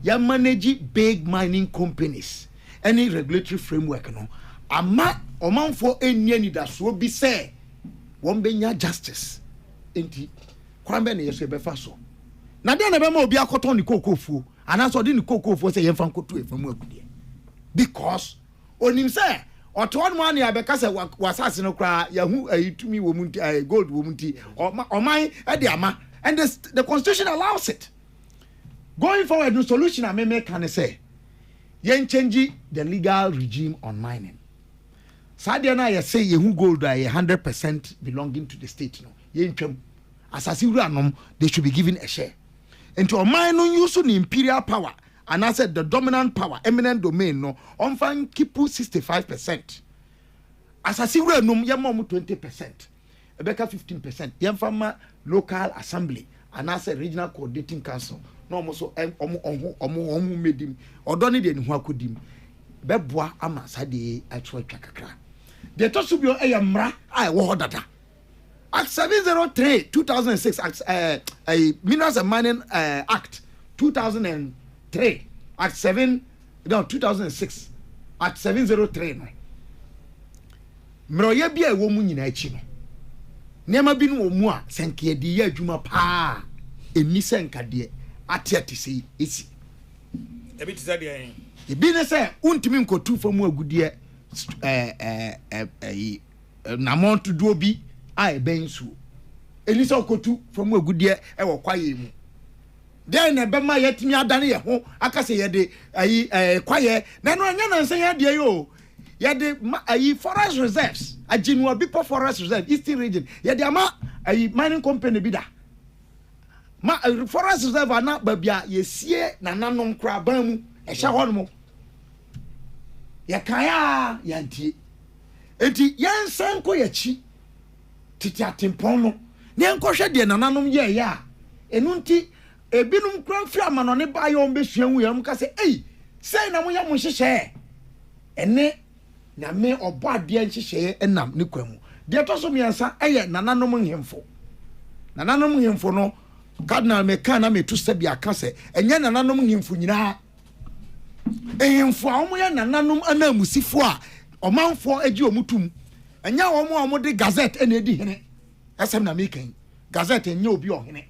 Speaker 10: ya manage big mining companies any regulatory framework no ama omanfo enia ni da so bi say won benya justice enti kwambe na yeso be fa so na de na be ma obi akoton ni kokofuo ana so de ni kokofuo say yemfa nkoto efamu akudie because onim say oto no ane abeka say wasase no kra yahu ayitumi wo munti gold wo munti oman e de ama and the constitution allows it going forward no solution ameme can say yen change the legal regime on mining sadia na ye say yehu gold are 100% belonging to the state no yen twam asasi wura nom they should be given a share into mine no use the imperial power and I said the dominant power eminent domain no on fan keep 65% asasi wura nom yemom 20% ebeka 15% yemfama local assembly and I said regional coordinating council no mo so omo medim odoni de ni ho akodim beboa ama sade atwa kakra de to so bio eyamra ai wo hodada Act 703 2006 Minerals and Mining Act 2003 Act 2006 Act 703 no mroye bia ewo mu nyina achi no nema bi no mu a senke di ya adwuma pa emi senkade atiati sei esi
Speaker 2: ebi tisa de
Speaker 10: ebi ne se untimi nkotu famu agudie namonto do bi ai bensu elisa okotu famu agudie e wo kwaye mu den na be ma yetimi adane ye ho akase ye de kwaye na no anya na nsen ye de yo ye de forest reserves ajinwa bipo forest reserve eastern region ye de ama mining company bi da ma forest reserve ana babia ye sie nananom kra ban mu e hye ho no ye kaya yantie enti yensan ko ye chi titi atempon no ne enkohwe de nananom ye ya enunti ebinum kra fi amanone ba yo mbehua hu yam ka se sei na mo ya mo hyehye ene na me obo ade hyehye enam ne kwamu de to so miensa eye nananom hemfo no cardinal me kana me to sabi aka se enye nananom hemfo nyina ehemfo a omo ya nananom anamusifo a omanfo agi omutum enya omo de gazette ene di hene esem na me kan gazette enye obi ohene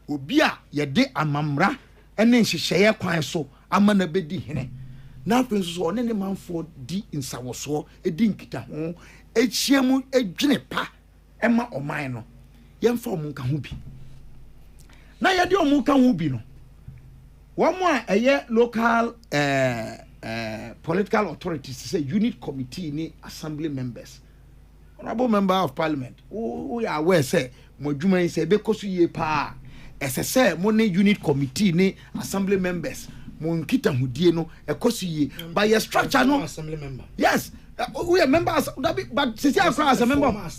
Speaker 10: obi a ye de amamra ene nhyehyeye kwan so ama na bedi hene na prince so one ne manfo di nsawoso edi nkita ho echiemu edwene pa ema oman no yemfa omunka ho bi na ye de omunka ho bi no womo a eye local political authorities say unit committee ni assembly members honorable member of parliament we are aware say modwuma say be koso ye pa ss mo ne unit committee ni assembly members mo nkita hodie no ekoso ye by your structure no
Speaker 11: assembly member
Speaker 10: yes we are members but since you are as a member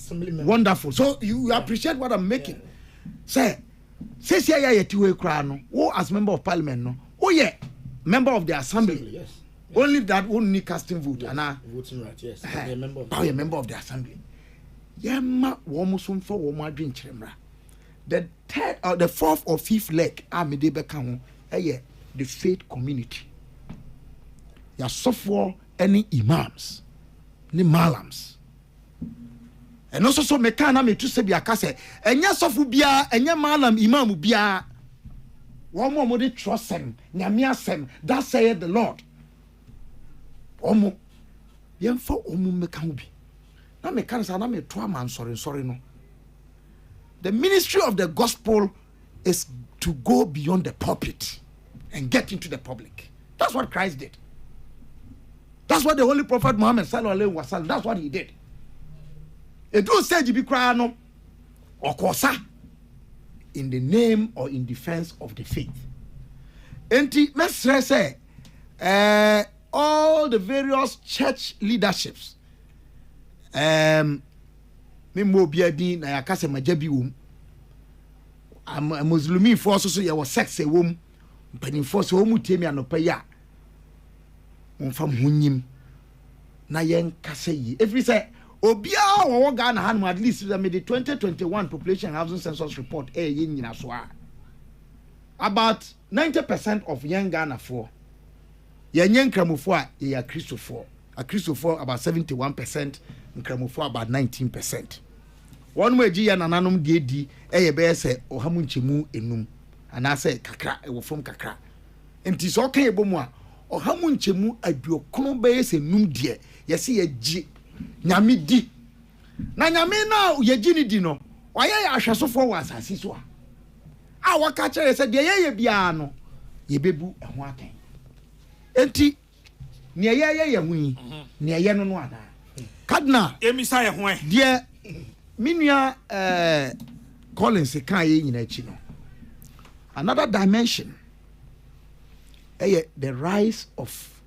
Speaker 10: wonderful so you appreciate what I'm making say ya yetiwe kra no wo as member of parliament no oh yeah member of the assembly
Speaker 11: yes.
Speaker 10: Only that only casting vote
Speaker 11: yes.
Speaker 10: and
Speaker 11: voting right yes
Speaker 10: a member of the assembly yema wo musum for wo mu adwen kiremra the third or the fourth or fifth leg me de beka ho the faith community ya sofo any imams ni malams and also so me kana me to se bia ka se enya sofo bia enya malam imam bia wo mo de trust him nyame asem that said the Lord omo yemfa omo meka ho bi na me kan sa na me to am sorry no the ministry of the gospel is to go beyond the pulpit and get into the public. That's what Christ did. That's what the Holy Prophet Muhammad sallallahu alaihi wasallam, that's what he did. It do say you be crying no or kosa in the name or in defense of the faith. Enti mesre say
Speaker 9: all the various church leaderships. Me mo biadi na yakase majabi wom. A Muslimi force so ye was sex e wom. Mpani force wo mutemi anopa ya. Mfam hunyim. Na yen kase yi. Every say obia wo Ghana han at least the 2021 population housing census report yin nyina so a. About 90% of young Ghana for yenyen kramofo a ya Christopher. A Christopher about 71%, nkramofo about 19%. One way ji ya nananom di eye be se ohamu nchemu enum ana se kakra e wo from kakra. Enti so kan ebomu a ohamu nchemu aduokron be se num die yesi ye ji nyame di. Na nyame na ye ji ni di no, oye ya ahwesofo wa asase so a waka kire se de ye bia no ye bebu ho akan. Enti ne ye hu yi ne ye no ana kadna
Speaker 2: emisa ye ho e
Speaker 9: de minua Collins kan ye nyina chi no another dimension the rise of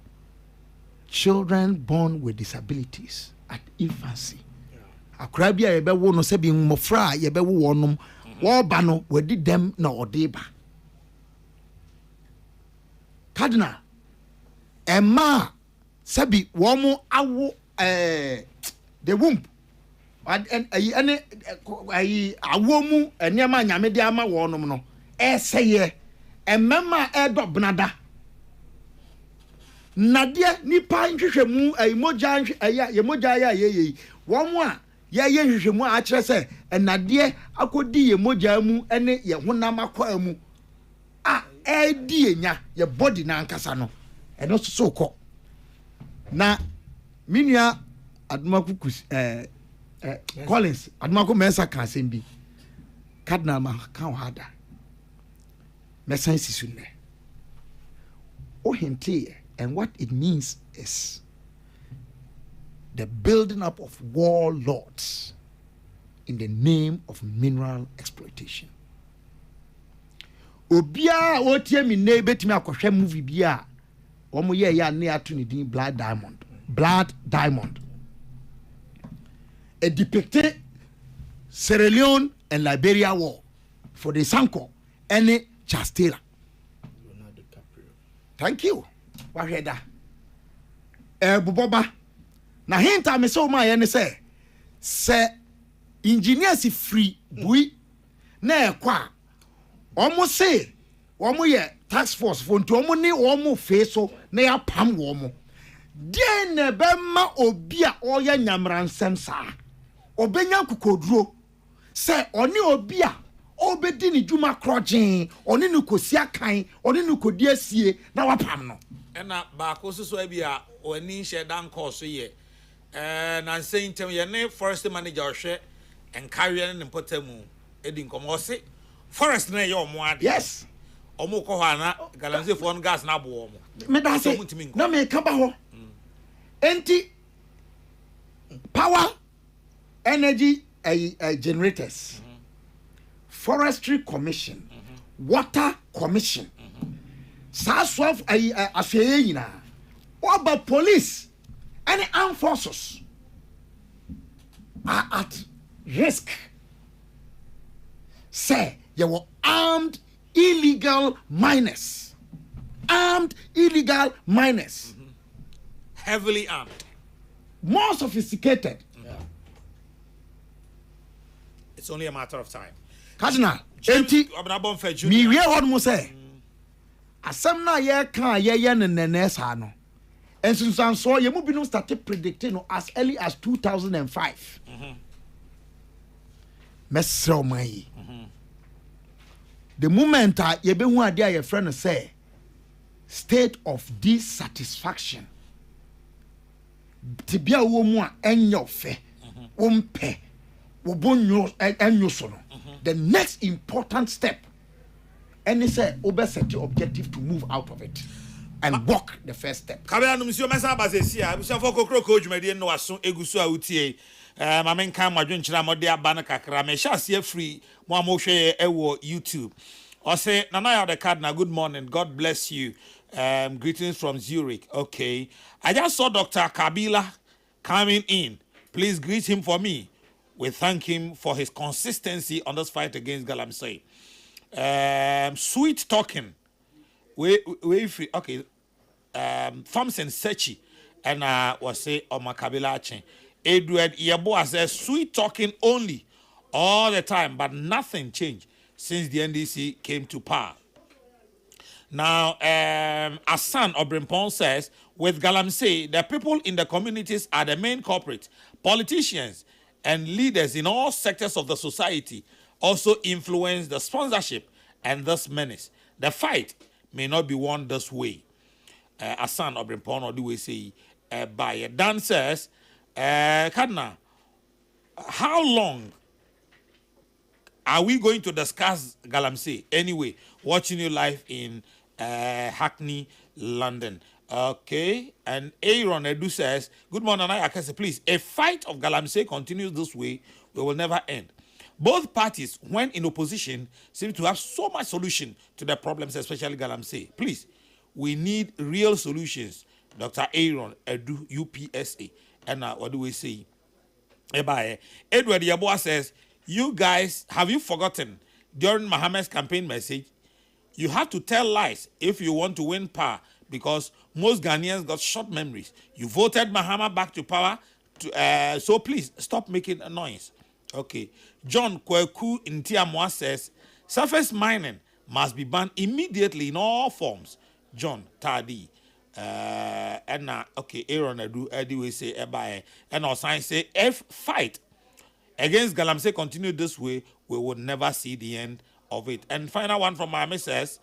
Speaker 9: children born with disabilities at infancy. Akra bia ye be wo no se bi mmofra ye be wo wonom wo ba no wadi dem na odeba kadna Emma sabi womu awo the womb and ayi awomu enema nyame de ama wonom no eseye emema edo bnada nadia nipa nhwehwemu ayi moja ye moja ya ye womu a ye nhwehwemu a kire se enade akodi ye moja mu ene ye honam akwa mu a edi enya ye body na ankasa no eno so ko na minua adumaku Collins adumaku mensa kan sembi cardinal ma kan hada mesan sisunne o hinte and what it means is the building up of warlords in the name of mineral exploitation. Obia o tie mi ne betimi akohwe movie bia omo ye ya ne ato ne din Blood Diamond. It depicted Sierra Leone and Liberia war for the Sanko and Chastela. Thank you. Waheda. Buboba. Na hinta me so ma ye say engineers free bui na ekwa omo say omo ye task force for nto omo ni omo fe so na ya pam omo den ne be ma obi a oya nyamransem sa obenya kokoduro say oni obi a obedi ni dwuma krogen oni ni kosi akan oni ni kodi asie na wapam no
Speaker 2: ena ba ko so e bia oni hye dan course ye na seintem ye ne forest manager hwe enkawe ne potamu edi nkomo se forest na ye omo ade
Speaker 9: yes
Speaker 2: omo ko ho ana galamsey fo on gas na bo omo
Speaker 9: me da se na me ka ba ho enti power energy generators forestry commission water commission saswaf afeye yina oba police any armed forces are at risk. Say you were armed illegal miners.
Speaker 2: Heavily armed.
Speaker 9: More sophisticated.
Speaker 2: Yeah. It's only a matter of time.
Speaker 9: Cardinal, me we what mo say. Asem na ye kan ye nenes ha no. And since I saw you moving started predicting as early as 2005. Mesro mai. The moment you be one idea your friend say state of dissatisfaction. Tibia wo mu a enyo fe. Wo mpe. Wo bonyo enyo so no. The next important step and say set the objective to move out of it and walk the first step.
Speaker 2: Kabia no msio mesa basesia, msio for Kokrokoo dwumade no aso egusu a utie. Ma menka madwenkyira mode aba na kakra me sha se free mo amohwe e wo YouTube. O say Nana ya the card na good morning, God bless you. Greetings from Zurich. Okay. I just saw Dr. Kabila coming in. Please greet him for me. We thank him for his consistency on this fight against Galamsey. Sweet talking. Okay. Thompson Sechi and was say Oma Kabila Achen. Edward Yeboah says sweet talking only all the time, but nothing changed since the NDC came to power. Now, Asan Obrimpon says, with Galamsey, the people in the communities are the main culprits. Politicians and leaders in all sectors of the society also influence the sponsorship and thus menace. The fight may not be won this way. Asan Obrimpon, or do we say, by Dan says, Kadna, how long are we going to discuss Galamsey? Anyway, watching you live in Hackney, London. Okay, and Aaron Edu says, good morning, Akase, please. A fight of Galamsey continues this way, we will never end. Both parties, when in opposition, seem to have so much solution to the problems, especially Galamsey. Please, we need real solutions. Dr. Aaron Edu, UPSA. And what do we say? Edward Yeboah says, you guys, have you forgotten during Mohammed's campaign message? You have to tell lies if you want to win power, because most Ghanaians got short memories. You voted Mahama back to power, so please stop making a noise. Okay. John Kokrokoo in Tiamwa says, surface mining must be banned immediately in all forms. John Tadi. Okay, Aaron Edu we say, and our sign say, if fight against Galamsey continue this way, we will never see the end of it. And final one from Miami says,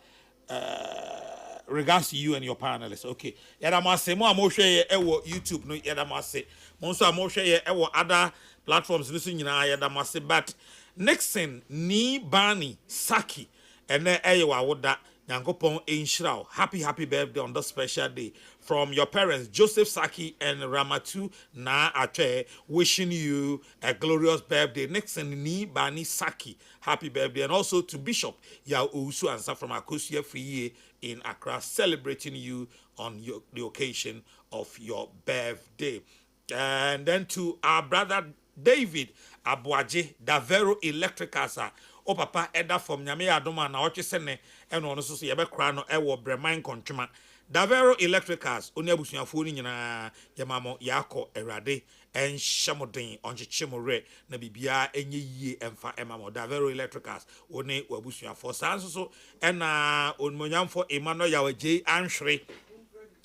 Speaker 2: regards to you and your panelists. Okay. Yadamase mo amoshe ewo YouTube no yadamase. Monso amoshe ewo other platforms listen yadamase, but Nixon ni bani Saki and ewa woda Yankopon Inshirao. Happy birthday on this special day from your parents Joseph Saki and Ramatu Na Ache, wishing you a glorious birthday. Nixon ni bani Saki. Happy birthday. And also to Bishop Yao Usu Ansa from Akosia Free in Accra, celebrating you on the occasion of your birthday. And then to our brother David Abuaje, Davero Electricasa. O papa eda from Nyame Adoma na oche sene eno no so yebe kra no ewo Breman Kontwema. Davero Electricals oni abusuafo ni nyina yemamo yakọ Erade en shamoden onchechemore na bibia enye yie emfa emamo. Davero Electricals oni wabusuafo sanso so ena onmonyamfo Emmanuel Yawaje Anhwere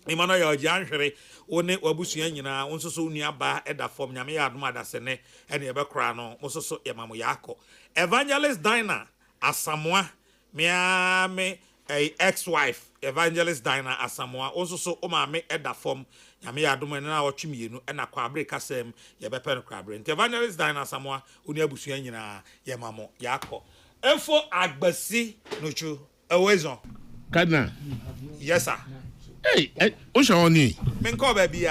Speaker 2: Emmanuel Yawaje Anhwere one wabusua nyina wonso so nua ba eda fom Nyame Adoma da sene ene yebe kra no wonso so yemamo yakọ Evangelist Dinah Asamoah, me ex-wife, Evangelist Dinah Asamoah, also so me eda form, Yami Aduma na watchimienu, and a quabre casem, Yabepen Crabre. Evangelist Dinah Asamoah, Uniabusuana, Yamamo, Yako. Efo Agbasi, Nuchu, a wezon.
Speaker 11: Kadna.
Speaker 2: Yes, sir.
Speaker 11: Hey, Oshoni.
Speaker 2: Menko baby,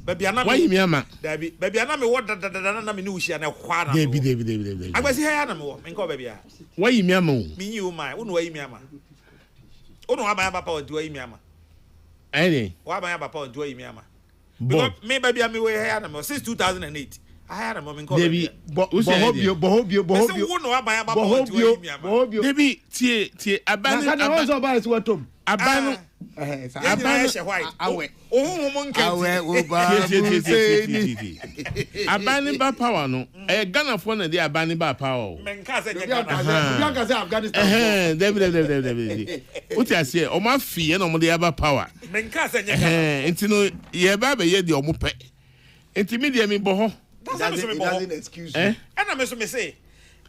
Speaker 2: baby, I'm not.
Speaker 11: Why me ama?
Speaker 2: Baby, I'm not me what na me nushi and a quana.
Speaker 11: David.
Speaker 2: I was here, animal. Menko baby.
Speaker 11: Why me ama?
Speaker 2: Me you my, why me ama? Uno aba papa do me ama.
Speaker 11: Any.
Speaker 2: Why my papa do me ama? Because me baby I'm way here animal since 2008. I had a moment called
Speaker 11: David.
Speaker 2: Bohobio. Uno aba papa do me ama.
Speaker 11: David, tie abanu. Abanu. Abani ba power no. Ghana for na dey abani ba power.
Speaker 2: Menka say
Speaker 11: David. What you say? O ma fie na o dey aba power.
Speaker 2: Menka say Ghana.
Speaker 11: Enti no ye ba be ye dey o mo pe. Enti me dey me bo ho.
Speaker 2: It doesn't excuse you. And I say,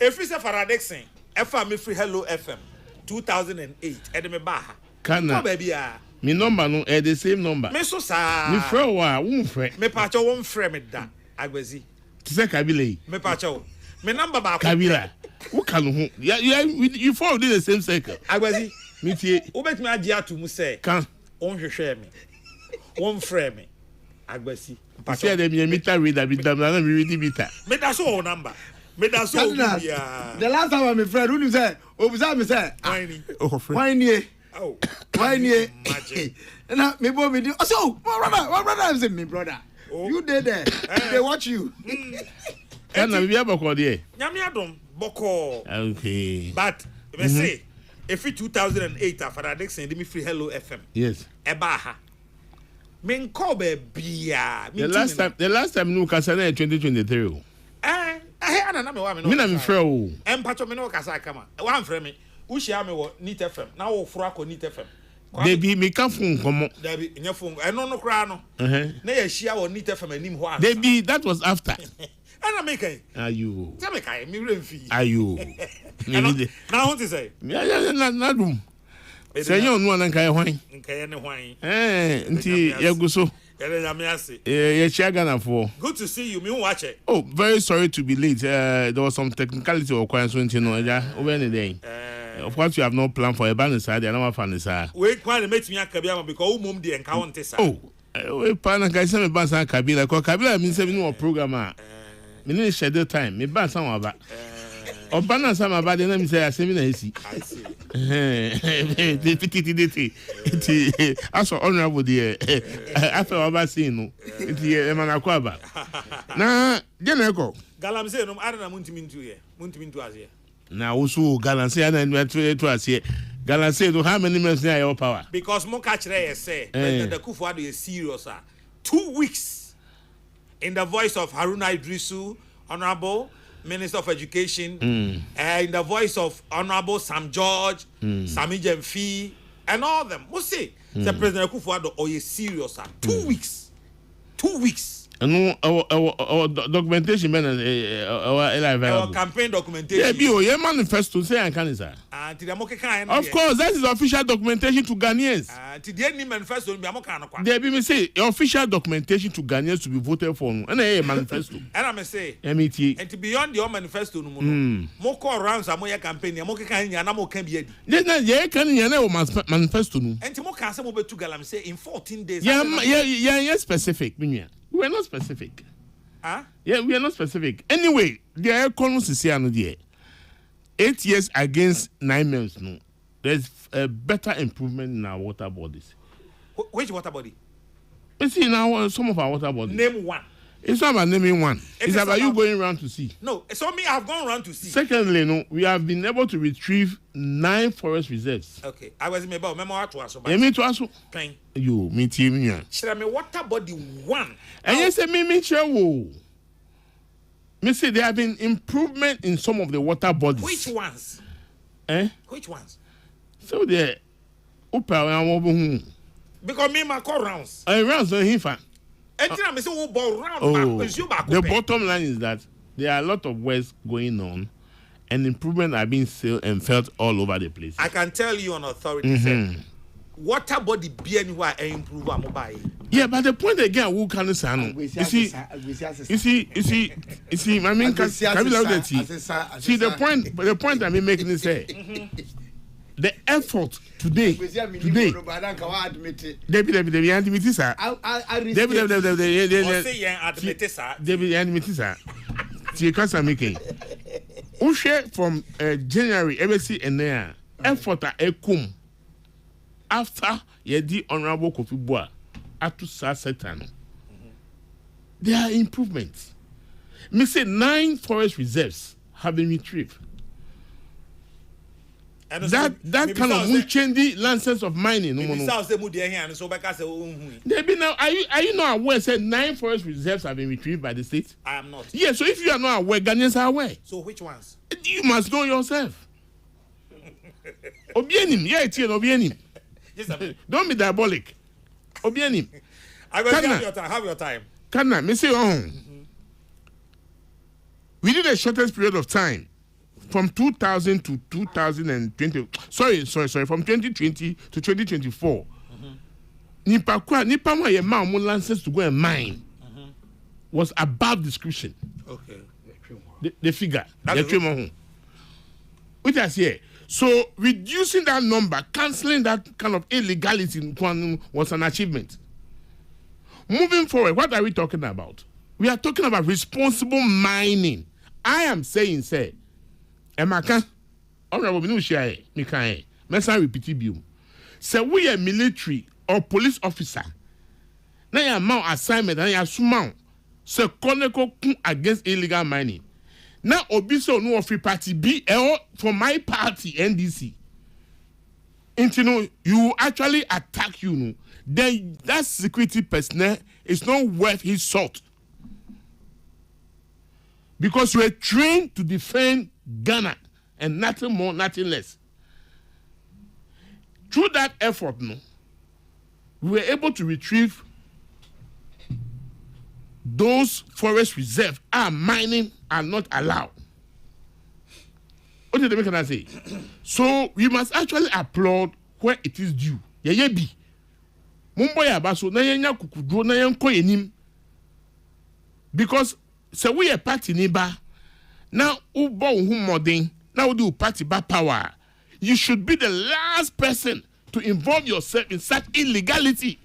Speaker 2: if it's a Faradexing, FM me free Hello FM 2008 and me baha.
Speaker 11: Kana
Speaker 2: baby
Speaker 11: me number no the same number.
Speaker 2: Me so sa
Speaker 11: me frɛ wa won frɛ.
Speaker 2: Me pacho won frɛ me da. Agbazi.
Speaker 11: Ti se Kabila.
Speaker 2: Me pacho. Me number ba
Speaker 11: Kabila. Wo ka no ho. You fall within the same circle.
Speaker 2: Agbazi.
Speaker 11: Me tie.
Speaker 2: Wo bet me agi atu mu say.
Speaker 11: Kan.
Speaker 2: Won hwehwɛ me. Won frɛ me. Agbazi.
Speaker 11: Pacho dem ye meter reader bi dam na me read meter.
Speaker 2: Me da so number. Me da so
Speaker 8: the last time my friend who say, "Obuza me say,
Speaker 11: why
Speaker 2: Oh,
Speaker 9: why near? And I me boy me do. So, my brother, I say me brother. You did there. They watch you.
Speaker 11: Can I be able to there?
Speaker 2: Nyame adom boko.
Speaker 11: Okay.
Speaker 2: But me say if 2008 after Dixon me free Hello FM.
Speaker 11: Yes.
Speaker 2: Ebaha. Men call bia.
Speaker 11: The last time no Kasana 2023.
Speaker 2: Ana na me wa me no.
Speaker 11: Me na me frɛ o.
Speaker 2: Empacho me no kasa kama. Wa mfrɛ me. Wo share me wo Nit FM. Na wo fro akɔ Nit FM.
Speaker 11: Debi me ka phone komo.
Speaker 2: Debi nya phone. Eno no kra no. Na ya share wo Nit FM anim ho an.
Speaker 11: Debi that was after.
Speaker 2: Ana me kai.
Speaker 11: Ayu.
Speaker 2: Tell me kai me remfi.
Speaker 11: Ayu.
Speaker 2: Na what to say?
Speaker 11: Na dum. Say you no na kai hwan.
Speaker 2: Nkai ne hwan.
Speaker 11: Nti yaguso.
Speaker 2: Good to see you. Me watch it.
Speaker 11: Oh, very sorry to be late. There was some technicality or questions, you know. Over any day. Of course, you have no plan for a banner side. I don't want to
Speaker 2: wait, why make me a Kabila because mum the encounter.
Speaker 11: Oh, we plan a guy send me back Kabila. Kabila means having no program. Me need schedule time. Me back some about. Or banner some about the name say I see. I see. I saw honorable dear. After about seeing no. It's the Manakwaba. Now, General
Speaker 2: Galamse, no, I don't know Muntimin to here. Muntimin to us here.
Speaker 11: Now, also Galamse and to us here. Galamse, to how many minutes near your power?
Speaker 2: Because Mokachre say, the Kufuado is serious. 2 weeks in the voice of Haruna Idrisu, Honorable Minister of Education, in the voice of Honorable Sam George, Sami Jemfi, and all of them. We'll say, the President Kufuado, oh, is serious. 2 weeks. 2 weeks.
Speaker 11: And our documentation, our
Speaker 2: campaign documentation.
Speaker 11: Yeah, manifesto say I can say. Of course, that is official documentation to Ghanaians. There be me say official documentation to Ghanaians to be voted for, and a manifesto.
Speaker 2: And I may say,
Speaker 11: MET.
Speaker 2: And beyond your manifesto, more call rounds are more campaign. Can be.
Speaker 11: Then yeah, can you know manifesto?
Speaker 2: And to more cancer over to Galam say in 14 days.
Speaker 11: Yeah, specific. We are not specific.
Speaker 2: Huh?
Speaker 11: Yeah, we are not specific. Anyway, the economy is here. 8 years against 9 months. No, there's a better improvement in our water bodies.
Speaker 2: Which water body?
Speaker 11: You see now some of our water bodies.
Speaker 2: Name one.
Speaker 11: It's not about naming one. It's about you going around to see.
Speaker 2: No, so me, I've gone around to see.
Speaker 11: Secondly, no, we have been able to retrieve 9 forest reserves.
Speaker 2: Okay, I was in about memoir to us.
Speaker 11: Me to us. You, me team, yeah.
Speaker 2: Should I me water body one?
Speaker 11: And you say me share. Me say there have been improvement in some of the water bodies.
Speaker 2: Which ones? Which ones?
Speaker 11: So the upper
Speaker 2: because me my call rounds.
Speaker 11: Rounds don't hear fan.
Speaker 2: The
Speaker 11: bottom line is that there are a lot of works going on, and improvement are being seen and felt all over the place.
Speaker 2: I can tell you on authority, water body be anywhere and improve mobile.
Speaker 11: Yeah, but the point again, who can say no? You see, I mean, see the point I mean making is say the effort today, David, from January, ever see and there effort at Ekum after Yedi Honorable Kofi Boa at to Satan. There are improvements. Me say 9 forest reserves have been retrieved. That kind of change the license of mining. No, now, are you not aware? Said 9 forest reserves have been retrieved by the state.
Speaker 2: I am not.
Speaker 11: Yeah, so if you are not aware, Ghanaians are aware.
Speaker 2: So which ones?
Speaker 11: You must know yourself. Obienim, yeah, it's here. Obienim. Don't be diabolic. Obienim.
Speaker 2: I will have your time. Have your time.
Speaker 11: Kana, me say within the shortest period of time. From 2000 to 2020, sorry, from 2020 to 2024, nipa mo ye ma mo license to go and mine was above description. Okay, the figure. Which is here. So reducing that number, cancelling that kind of illegality was an achievement. Moving forward, what are we talking about? We are talking about responsible mining. I am saying, say. Emaka, honorable Minushia, Mikae, Messa repeat bium. say we a military or police officer na ya mount assignment and ya sumount say Kokrokoo against illegal mining. Now obi so no free party be for my party NDC. You actually attack then that security personnel is not worth his salt. Because you are trained to defend Ghana and nothing more, nothing less. Through that effort, we were able to retrieve those forest reserves mining are not allowed. What did they make say? So we must actually applaud where it is due. Yeah, be. Mumbo ya baso na yenya kukudro na yenko yenim. Because say we a party niba now ubo modern now do party ba power. You should be the last person to involve yourself in such illegality.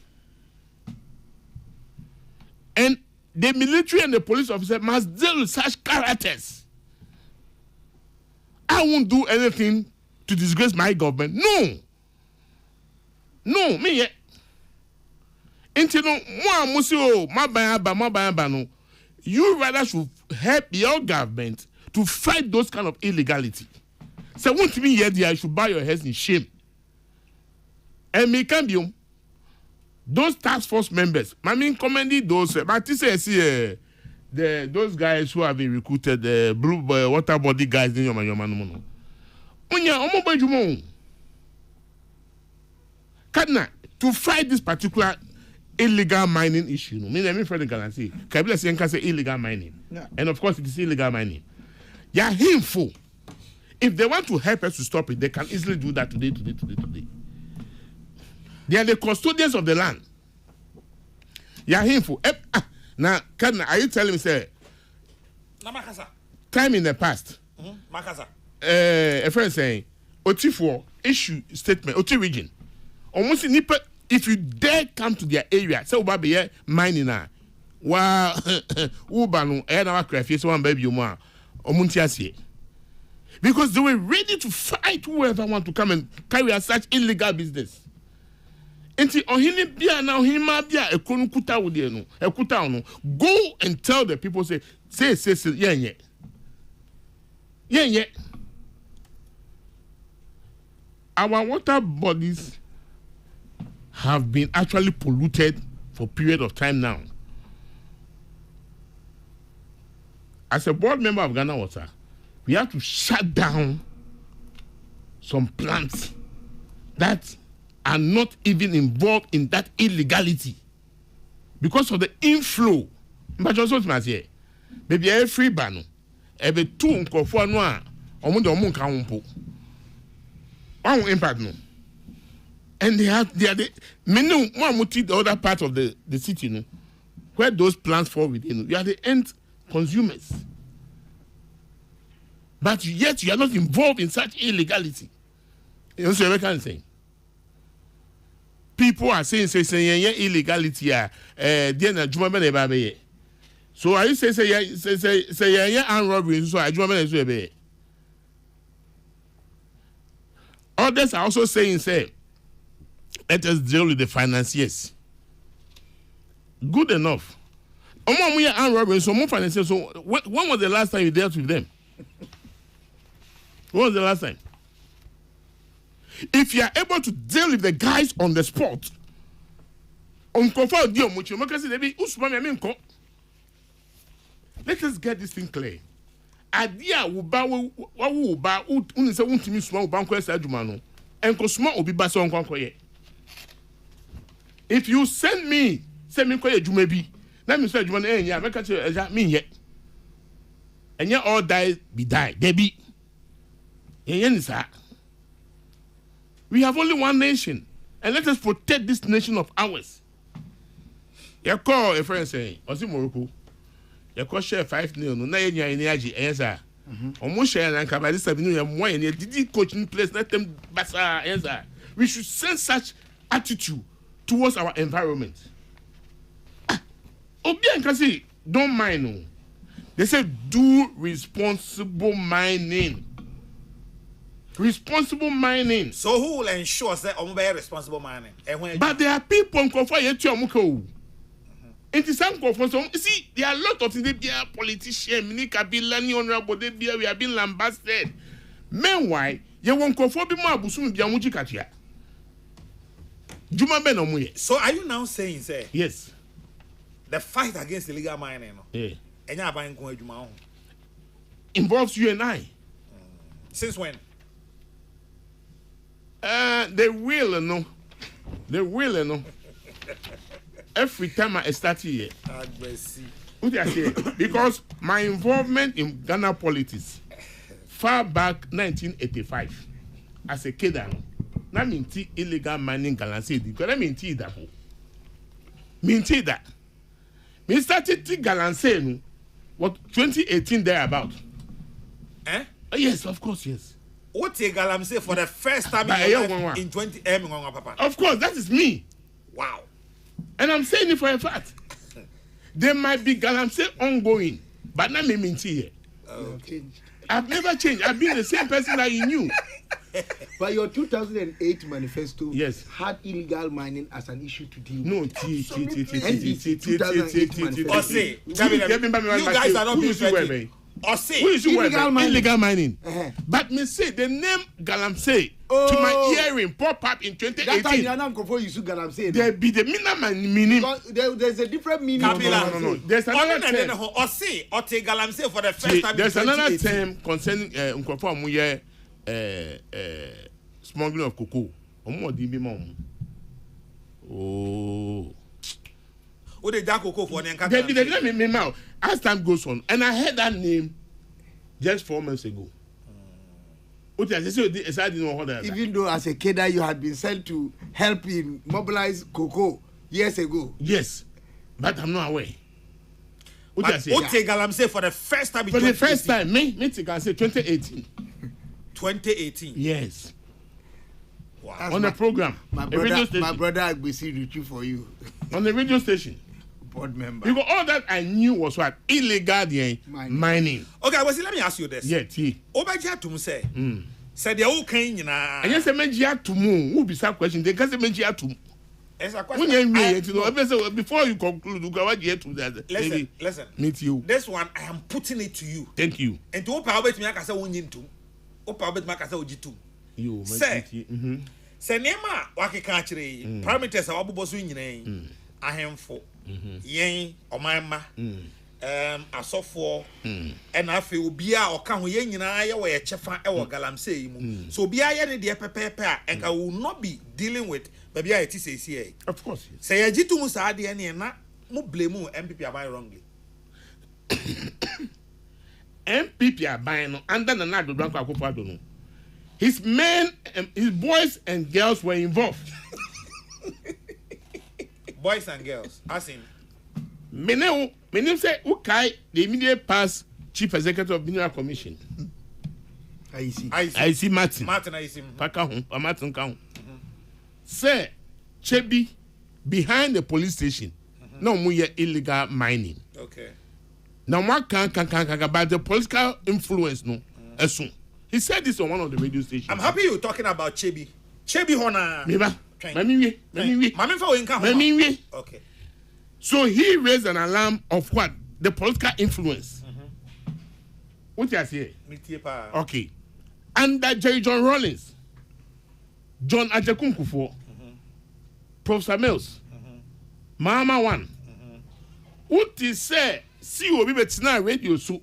Speaker 11: And the military and the police officer must deal with such characters. I won't do anything to disgrace my government. No, me yet. You rather should help your government to fight those kind of illegality. So won't me yet I should bow your heads in shame. And me can be those task force members. I mean, commending those. But this is those guys who have been recruited, the blue water body guys in your man. To fight this particular illegal mining issue, let me friend can say, Kabila Sienka say illegal mining, and of course it is illegal mining. They are hateful. If they want to help us to stop it, they can easily do that today. They are the custodians of the land. They are hateful. Now, are you telling me, say, time in the past, a friend saying, Otifo issue statement, Oti region, almost in if you dare come to their area, say, Ubabe, mining, wow, Ubanu, Edawa Craft, one baby, Omuntiasi. Because they were ready to fight whoever want to come and carry out such illegal business. Enti ohini bia na ohini ma bia ekonu kuta wo de no ekuta no go and tell the people say yeah. Our water bodies have been actually polluted for a period of time now. As a board member of Ghana Water, we have to shut down some plants that are not even involved in that illegality because of the inflow. But also say, maybe every bano, every two unko for no, one impact no. And they are the many one the other part of the city, no, where those plants fall within. You are the end consumers. But yet you are not involved in such illegality. You know what I'm saying? People are saying illegality so are you say armed robbery so others are also saying let us deal with the financiers. Good enough. Armed robbery so more financiers. So when was the last time you dealt with them? When was the last time? If you are able to deal with the guys on the spot, let us get this thing clear. If you send me Jumebi, let me say Jumebi, and you all die, be die, Debbie. We have only one nation, and let us protect this nation of ours. You call a friend saying, Osi Morocco, you call share 5 million, no, you energy, answer. Almost share and cover this avenue, and why did he coaching place, let them basa answer. We should send such attitude towards our environment. Obian can say, don't mine. No. They say, do responsible mining. responsible mining.
Speaker 2: So who will ensure that I'm very responsible mining?
Speaker 11: But there are people in Kofa yet you it is some Kofa. So see, there are a lot of things. There are politicians, Minika Bilani, Honorable, we have been lambasted. Meanwhile, you won't Kofa be more Busum Biamuji Katia. Juma Ben Omuye.
Speaker 2: So are you now saying, say?
Speaker 11: Yes.
Speaker 2: The fight against illegal mining,
Speaker 11: yeah,
Speaker 2: and you're buying Juma
Speaker 11: involves you and I.
Speaker 2: Since when?
Speaker 11: They will no. They will no. Every time I start here. What do I say? Because my involvement in Ghana politics far back 1985 as a kid, I mean illegal mining Galamsey. Because I mean that. That. Me started to Galamsey what 2018 thereabout.
Speaker 2: Eh?
Speaker 11: Yes, of course, yes.
Speaker 2: What a Galamsey for the first time in 20 Papa.
Speaker 11: Of course, that is me.
Speaker 2: Wow.
Speaker 11: And I'm saying it for a fact. There might be Galamsey ongoing, but not me here.
Speaker 2: Okay.
Speaker 11: I've never changed. I've been the same person that you knew.
Speaker 12: But your 2008 manifesto
Speaker 11: yes.
Speaker 12: had illegal mining as an issue to deal with.
Speaker 11: No,
Speaker 2: you guys are not being ready. Or say
Speaker 11: illegal mining. But me say the name Galamsey to my hearing pop up in 2018.
Speaker 12: That time you use Galamsey.
Speaker 11: There be the meaning.
Speaker 12: There's a different meaning.
Speaker 11: No. There's another term.
Speaker 2: Or say or take Galamsey for the first time.
Speaker 11: There's another term concerning smuggling of cocoa. Oh.
Speaker 2: What did that cocoa for?
Speaker 11: They didn't make me mouth. As time goes on, and I heard that name just 4 months ago.
Speaker 12: Even though as a kid you had been sent to help in mobilize cocoa years ago.
Speaker 11: Yes, but I'm not aware.
Speaker 2: What Galamsey for the first time?
Speaker 11: For the first time, me Galamsey 2018.
Speaker 2: 2018.
Speaker 11: Yes.
Speaker 2: Wow.
Speaker 11: On the program,
Speaker 12: my brother Agbesi retrieve for you.
Speaker 11: On the radio station.
Speaker 12: Board member.
Speaker 11: Because all that I knew was what illegal mining.
Speaker 2: Okay, well, let me ask you this.
Speaker 11: Yeah,
Speaker 2: Obaja to say. Said the whole kind, you know.
Speaker 11: And yes, a menjia to move. Who be some question? They can't say menjia to.
Speaker 2: It's a question.
Speaker 11: Before you conclude, you go here to that.
Speaker 2: Listen.
Speaker 11: Meet you.
Speaker 2: This one, I am putting it to you.
Speaker 11: Thank you.
Speaker 2: And to open about me, I can say one to. Open about me, I can say ojitu.
Speaker 11: You
Speaker 2: say. Say nema wakikachiri. Parameters are abu bosu nyine. Ahemfo. Yen omanma. Asofo. And afi obia oka ho yen nyina ye wo ye chefa e wo Galamsey mu. So obia ye ne de pepepe a enka will not be dealing with baby a it say here.
Speaker 11: Of course.
Speaker 2: Say ye jitu mu sa de ne na mo blame MPP aban wrongly.
Speaker 11: MPP aban no under na do Blanco Akufo-Addo no. His men, his boys and girls were involved.
Speaker 2: Boys and girls, as in.
Speaker 11: Menem say Ukai, the immediate past chief executive of Mineral Commission.
Speaker 12: I
Speaker 11: see Martin.
Speaker 2: I see.
Speaker 11: Martin Kahun. Say Chebi behind the police station. No more illegal mining.
Speaker 2: Okay.
Speaker 11: Now what can about the political influence no? Soon. He said this on one of the radio stations.
Speaker 2: I'm happy you're talking about Chebi. Chebi Hona. Okay.
Speaker 11: So he raised an alarm of what? The political influence. What you say? Okay. Under Jerry John Rawlings, John Ajakun Kufuor, Professor Mills, Mama One. What is say? See you be radio so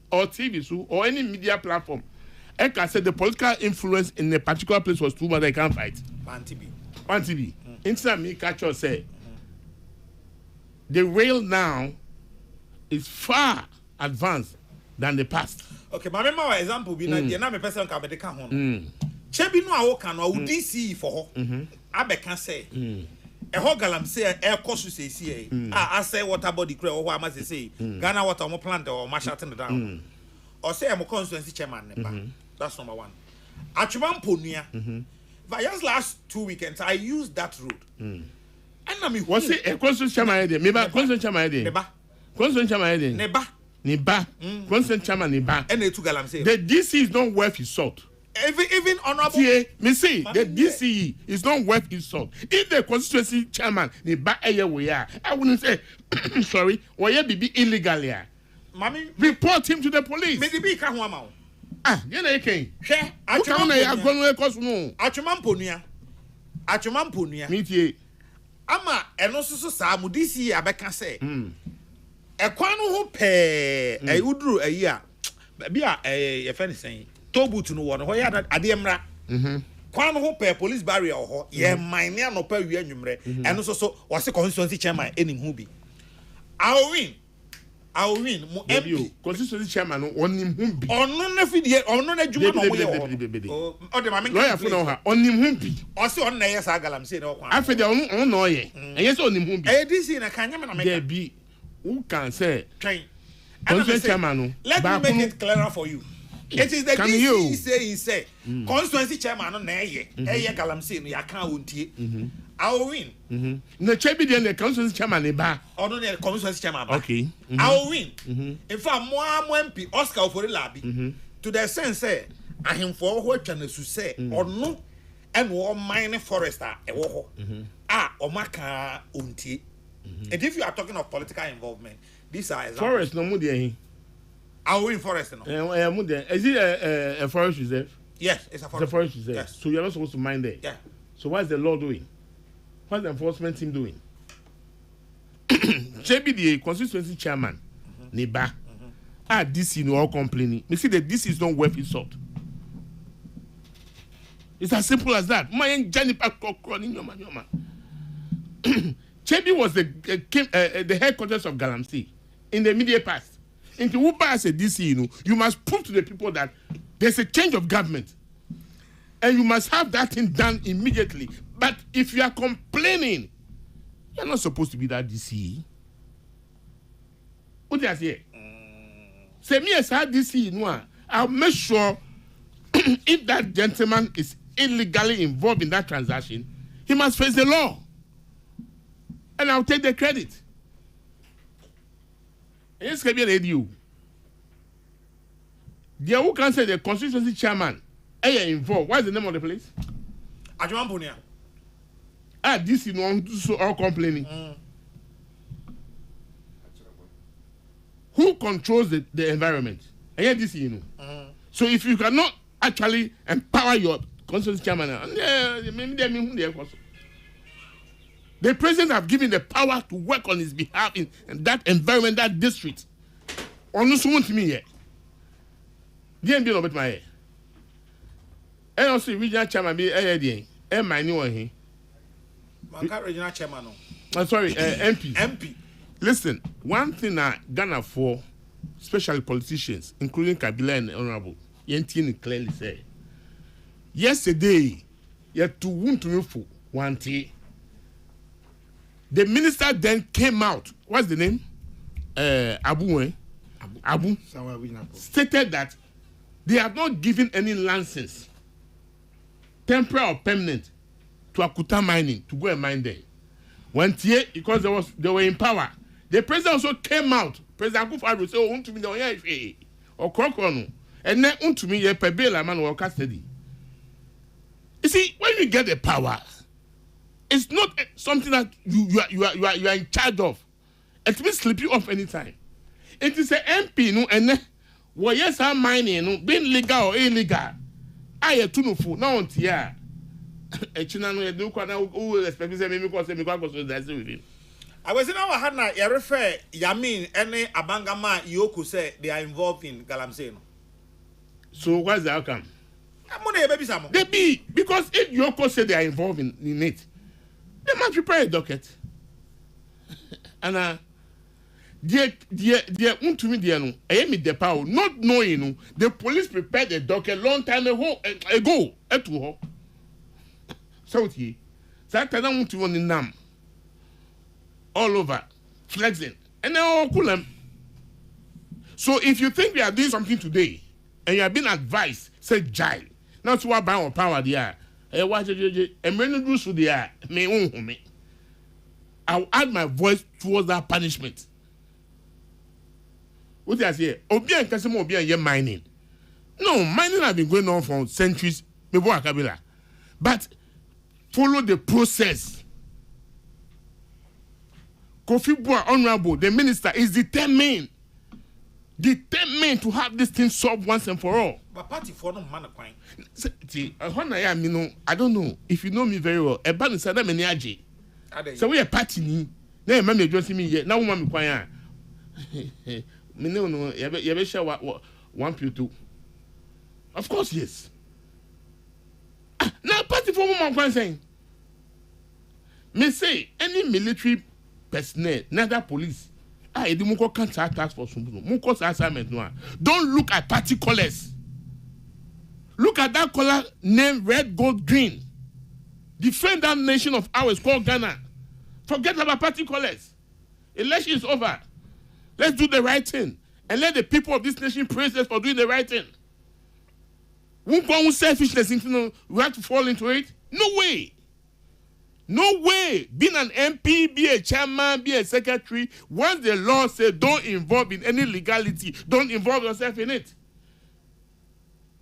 Speaker 11: or TV so or any media platform. I can say the political influence in a particular place was too much. They can't fight.
Speaker 2: One
Speaker 11: TV. Inside me, catch us say the rail now is far advanced than the past.
Speaker 2: Okay, my member example be na me person ka be de ka ho. Chebi no a wo kan no DC for ho. Abe kan say. E ho Galamsey e kosu say see I say water body kra ho ama say Ghana water mo plant or ma shutting down. Or say am constituency chairman ne. That's number one. Atwuman Ponua. But just last 2 weekends, I used that road. And I mean,
Speaker 11: what's it? A constant chairman, Neba, constant chairman,
Speaker 2: Neba,
Speaker 11: constant chairman,
Speaker 2: Neba,
Speaker 11: Neba, constant chairman, Neba.
Speaker 2: And they took Galamsey.
Speaker 11: The DC is not worth his salt.
Speaker 2: even honorable.
Speaker 11: Yeah, me see the DCE is not worth insult. If the constituency chairman the back area we are, I wouldn't say sorry. Or you be illegal here.
Speaker 2: Mami,
Speaker 11: report him to the police.
Speaker 2: Me be ka ho ama.
Speaker 11: You know again.
Speaker 2: Hwe, atwomampo nua.
Speaker 11: Metie.
Speaker 2: Ama eno soso saa mu DCE abeka say. Ekwan no ho pe uduru ayi a bia ye fe ne sen. Tobutu no wo no ho ya ade mra. Kwan no ho pe police barrier ho ye mine anopa wi anwumre. Eno soso wo se constituency chairman enim hu bi. I will win. Mo MP.
Speaker 11: Constituency chairman on him whom be.
Speaker 2: Ono na fidie, ono na djuma no mo ye o. O de ma me.
Speaker 11: Lawyer for no ha. On him whom be.
Speaker 2: O se on na yes agalam say na o kwan.
Speaker 11: Afede on no ye. And yes on him whom be.
Speaker 2: DC na kanya me na me.
Speaker 11: There be who can say.
Speaker 2: Train.
Speaker 11: Constituency chairman.
Speaker 2: Let me make it clearer for you. It is the DC saying say constituency chairman no na ye. Galam say no ya kan wontie. I will win.
Speaker 11: No chebi the constituency chairman ba.
Speaker 2: Or no the constituency chairman.
Speaker 11: Okay.
Speaker 2: I will win. In fact, more MP Oscar for the lobby. To the sense say, I him for what can you say or no, and war mining forester a wo. Or maka unti. And if you are talking of political involvement, these are
Speaker 11: forest no more there.
Speaker 2: I will win forest no.
Speaker 11: Is it a forest reserve?
Speaker 2: Yes, it's a forest.
Speaker 11: It's a forest reserve.
Speaker 2: Yes.
Speaker 11: So you're not supposed to mine there.
Speaker 2: Yeah.
Speaker 11: So what's the law doing? What's the enforcement team doing? JBDA constituency chairman, Neba, DC no all complaining. You see that this is not worth insult. It's as simple as that. My Johnny Kokrokoo in your man. JB was the headquarters of Galamsey in the immediate past. Into Uber as a DC, you must prove to the people that there's a change of government. And you must have that thing done immediately. But if you are complaining, you're not supposed to be that DC. What do you say? Say me as a DC, I'll make sure if that gentleman is illegally involved in that transaction, he must face the law. And I'll take the credit. It's going to be a radio. The who can say the constituency chairman involved. What is the name of the place?
Speaker 2: Ajumamponia.
Speaker 11: This is no all complaining. Who controls the environment? And yet this So if you cannot actually empower your constituency chairman, the president have given the power to work on his behalf in that environment, that district. On someone to me here. DMB no bet my hair. And also regional chairman be my new one here.
Speaker 2: Regional chairman.
Speaker 11: I'm sorry, MP.
Speaker 2: MP.
Speaker 11: Listen, one thing Ghana for, especially politicians, including Kabila and Honorable, Yentini clearly say. Yesterday, you had to wound to me for one day. The minister then came out. What's the name? Abu. Stated that they have not given any license, temporary or permanent, to Akuta mining to go and mine there. One year, because they were in power. The president also came out. President Akufo-Addo said, "Oh, to me, the or Kokrokoo, and then to me, ye pebela man or custody." You see, when you get the power, it's not something that you are in charge of. It will slip you off anytime. It is an MP, no, and well, yes, I'm mining, no, being legal or illegal. I have to know for now until yeah. I
Speaker 2: was in our Hana, you refer Yamin, any Abangama, Yoku say they are involved in Galamsey.
Speaker 11: So what's the outcome? They be, because if Yoko said they are involved in it, they must prepare a docket. And dear, to me, dear, I am the power, not knowing the police prepared the docket long time ago at all. So he, that I don't want to run in Nam all over, flexing, and they all cool them. So if you think we are doing something today, and you have been advised, say jail, not to buy our power there. And when you do so there, me, I'll add my voice towards that punishment. What I say? Obi and Kasimo Obi and mining. No, mining has been going on for centuries before Kabila. But follow the process. Kofi Boa, Honorable, the minister, is determined to have this thing solved once and for all.
Speaker 2: But party for no man of crime.
Speaker 11: I don't know. If you know me very well, a band is Adam and Yaji. So we are party ni. Now, mammy, just me yet. Now, mammy, quiet. Me no, you ever share what 1 Of course, yes. Now, party for one saying. Me say any military personnel, neither police. Muko can't task for some. Muko's assignment no. Don't look at party colors. Look at that color named red, gold, green. Defend that nation of ours called Ghana. Forget about party colors. Election is over. Let's do the right thing. And let the people of this nation praise us for doing the right thing. Won't go selfishness into we have to fall into it? No way. No way. Being an MP, be a chairman, be a secretary, once the law says don't involve in any legality, don't involve yourself in it.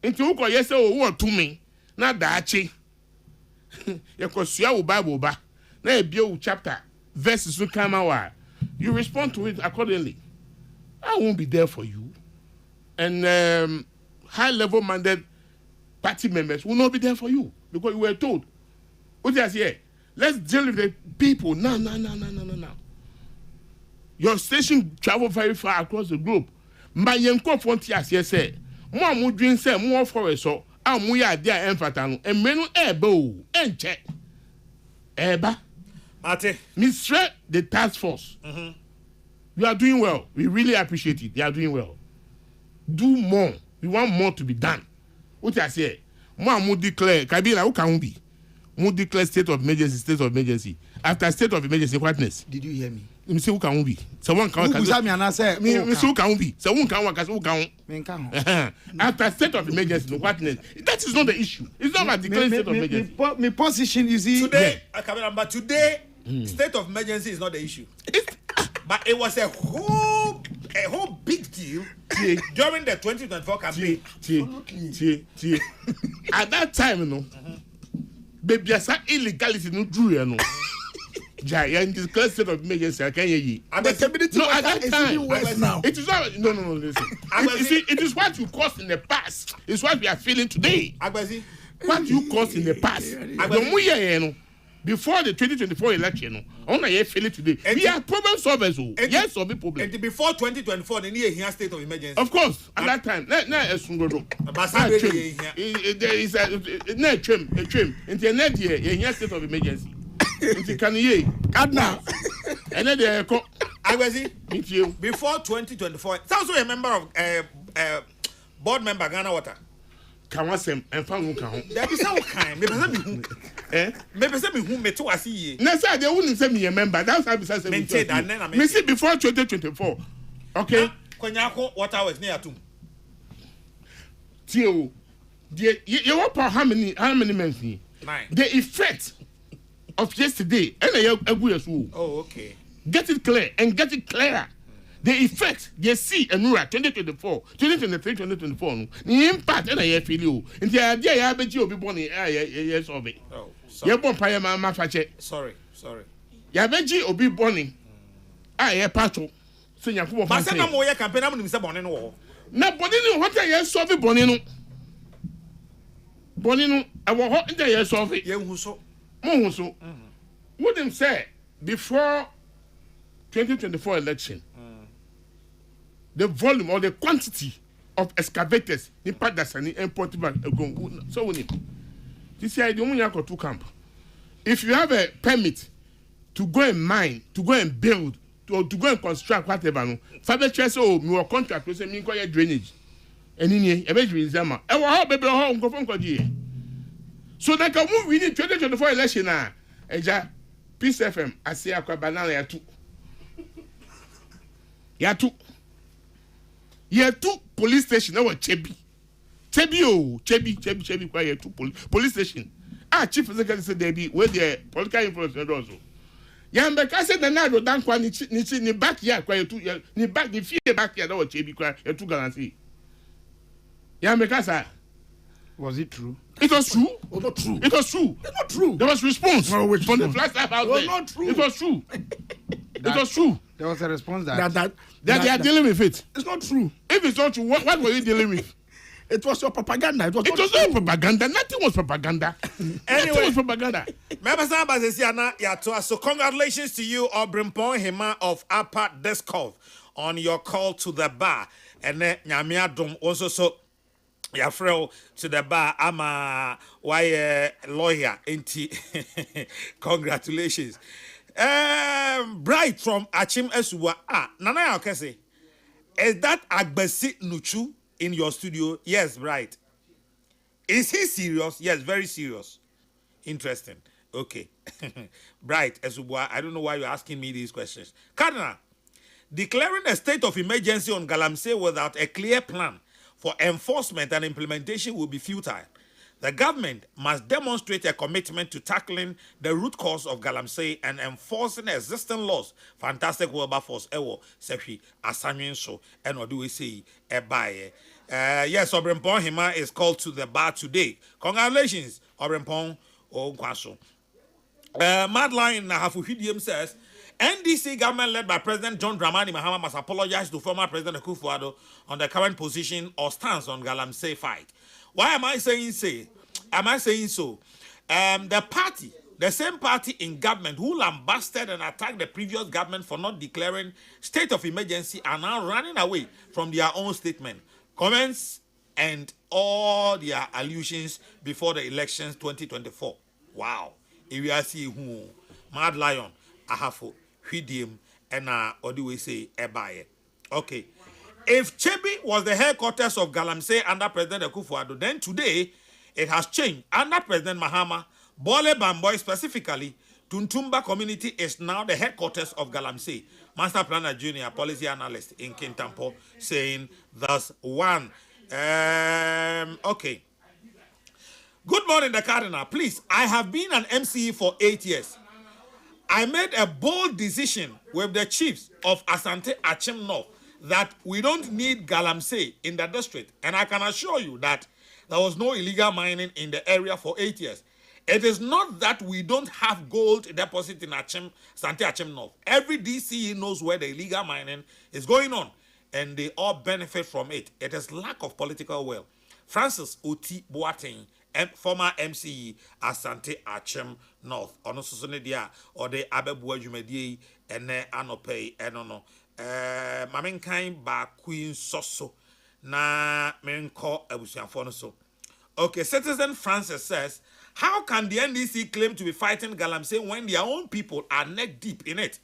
Speaker 11: Into who yes who are to me, not dachi. You can see our Bible ba. Na a chapter verses will come out. You respond to it accordingly. I won't be there for you. And high-level mandate party members will not be there for you because you were told. What is here? Let's deal with the people. No. Your station travel very far across the globe. My young frontiers here say, more mudrin say more forest so I'm we are there emfatano and menu ebo and check. Eba.
Speaker 2: Mate.
Speaker 11: Mr. The task force. You are doing well. We really appreciate it. They are doing well. Do more. We want more to be done. What I say? More declare. Kabila, who can be? More declare state of emergency. After state of emergency, whatness?
Speaker 12: Did you hear me?
Speaker 11: Me say who can be? Someone can.
Speaker 12: Who say me and I say?
Speaker 11: Me say who can be? Someone can work as who can. After state of emergency, whatness? That is not the issue. It's not about declaring state of emergency.
Speaker 12: My position is
Speaker 2: today. But today, state of emergency is not the issue. But it was a whole big deal during the 2024 campaign.
Speaker 11: At that time, you know, baby, as illegality no true, in this class state of emergency, I can't hear you.
Speaker 10: The stability
Speaker 11: no, at that time,
Speaker 10: now.
Speaker 11: It is not. No, listen. It is what you caused in the past. It's what we are feeling today. What you caused in the past. Before the 2024 election, on a feeling today. We are problem solvers. Yes, solving problem.
Speaker 2: And before 2024, they need a state of emergency.
Speaker 11: Of course, at that time, there is a trim. Into a net year, a state of emergency. Into Kanye,
Speaker 10: Adna,
Speaker 11: and then they are.
Speaker 2: I was before 2024. Sounds like a member of board member Ghana Water.
Speaker 11: Kawasem and Fangu Kaho.
Speaker 2: That is how kind. Maybe some who met to us here.
Speaker 11: Nessa, they wouldn't send me a member. That's how besides me see before 2024. Okay.
Speaker 2: Konyako, what I was near to.
Speaker 11: Tio, you want how many men?
Speaker 2: 9. The
Speaker 11: effect of yesterday, and a good.
Speaker 2: Oh, okay.
Speaker 11: Get it clear and get it clearer. The effect they see and 2024, 2023, 2024, the impact and I feel you. And the idea I bet you will be born in yes of it.
Speaker 2: Oh, sorry. Sorry.
Speaker 11: Ya bet you will be born in a patro. So you have
Speaker 2: but I more campaign. I'm going to born in war.
Speaker 11: Now, Bonino, what I yes of it, Bonino. Bonino, I will hot in the yes of it.
Speaker 2: Young so.
Speaker 11: Monso. Wouldn't say before 2024 election. The volume or the quantity of excavators in Padasani and Portugal. So we need. This year, the only have two camp. If you have a permit to go and mine, to go and build, to go and construct whatever, no, Faber so me or contract we say me go drainage. And in here, eventually Zama. I will help baby home go from Koji. So that can move within 2024 election now. Eja Peace FM, I say akwa banana ya two. Ya two. Here two police station. That was Chebi, where two police station. Chief Secretary said they be where the political influence also. Yambeka said the night don't kwa ni backyard kwa two ni back ni fear backyard that was Chebi kwa two guarantee. Yeah, Mikasa.
Speaker 9: Was it true?
Speaker 11: It was true.
Speaker 10: It was not true.
Speaker 11: It was true.
Speaker 10: It's not true.
Speaker 11: There was response
Speaker 10: No, which
Speaker 11: from the
Speaker 10: one?
Speaker 11: Flagstaff out
Speaker 10: It was
Speaker 11: there.
Speaker 10: not true.
Speaker 11: It was true. It was true.
Speaker 9: There was a response that
Speaker 11: That they are dealing with it.
Speaker 10: It's not true.
Speaker 11: If it's not true, what were you dealing with?
Speaker 10: It was your propaganda. It was
Speaker 11: not propaganda. Nothing was propaganda. Nothing was propaganda.
Speaker 2: So congratulations to you, Obrimpong Hima of Upper Deskov, on your call to the bar. And then Nyamiadum also so your friend to the bar. I'm a lawyer. Congratulations. Bright from Achim Esuwa. Nana Okese. Is that Agbesi Nuchu in your studio? Yes, Bright. Is he serious? Yes, very serious. Interesting. Okay. Bright Esuwa. I don't know why you're asking me these questions. Cardinal, declaring a state of emergency on Galamsey without a clear plan for enforcement and implementation will be futile. The government must demonstrate a commitment to tackling the root cause of Galamsey and enforcing existing laws. Fantastic Wilberforce Ewo Sefi Asanyin so and what do we say yes, Obrimpong Hima is called to the bar today. Congratulations, Obrimpong Onkwaso. Mad Lion Nahafuhidium says NDC government led by President John Dramani Mahama must apologize to former President Akufo-Addo on the current position or stance on Galamsey fight. Why am I saying so? The same party in government who lambasted and attacked the previous government for not declaring state of emergency are now running away from their own statement, comments, and all their allusions before the elections 2024. Wow. If we are seeing who Mad Lion, Ahafo, Hwidim, and what do we say? Ebaye. Okay. If Chebi was the headquarters of Galamsey under President Akufo-Addo, then today it has changed. Under President Mahama, Bole Bamboy specifically, Tuntumba community is now the headquarters of Galamsey. Master Planner Junior, policy analyst in Kintampo, saying thus one. Okay. Good morning, the Cardinal. Please, I have been an MCE for 8 years. I made a bold decision with the chiefs of Asante Achim North that we don't need Galamsey in the district. And I can assure you that there was no illegal mining in the area for 8 years. It is not that we don't have gold deposit in Asante Achim North. Every DCE knows where the illegal mining is going on, and they all benefit from it. It is lack of political will. Francis Oti Boateng, former MCE Asante Achim North. Ono susune dia ode abebuwa jumedie ene anopei enono. Mamenkain ba queen soso na menko ebusianfo no so. Okay, Citizen Francis says, how can the NDC claim to be fighting Galamsey when their own people are neck deep in it?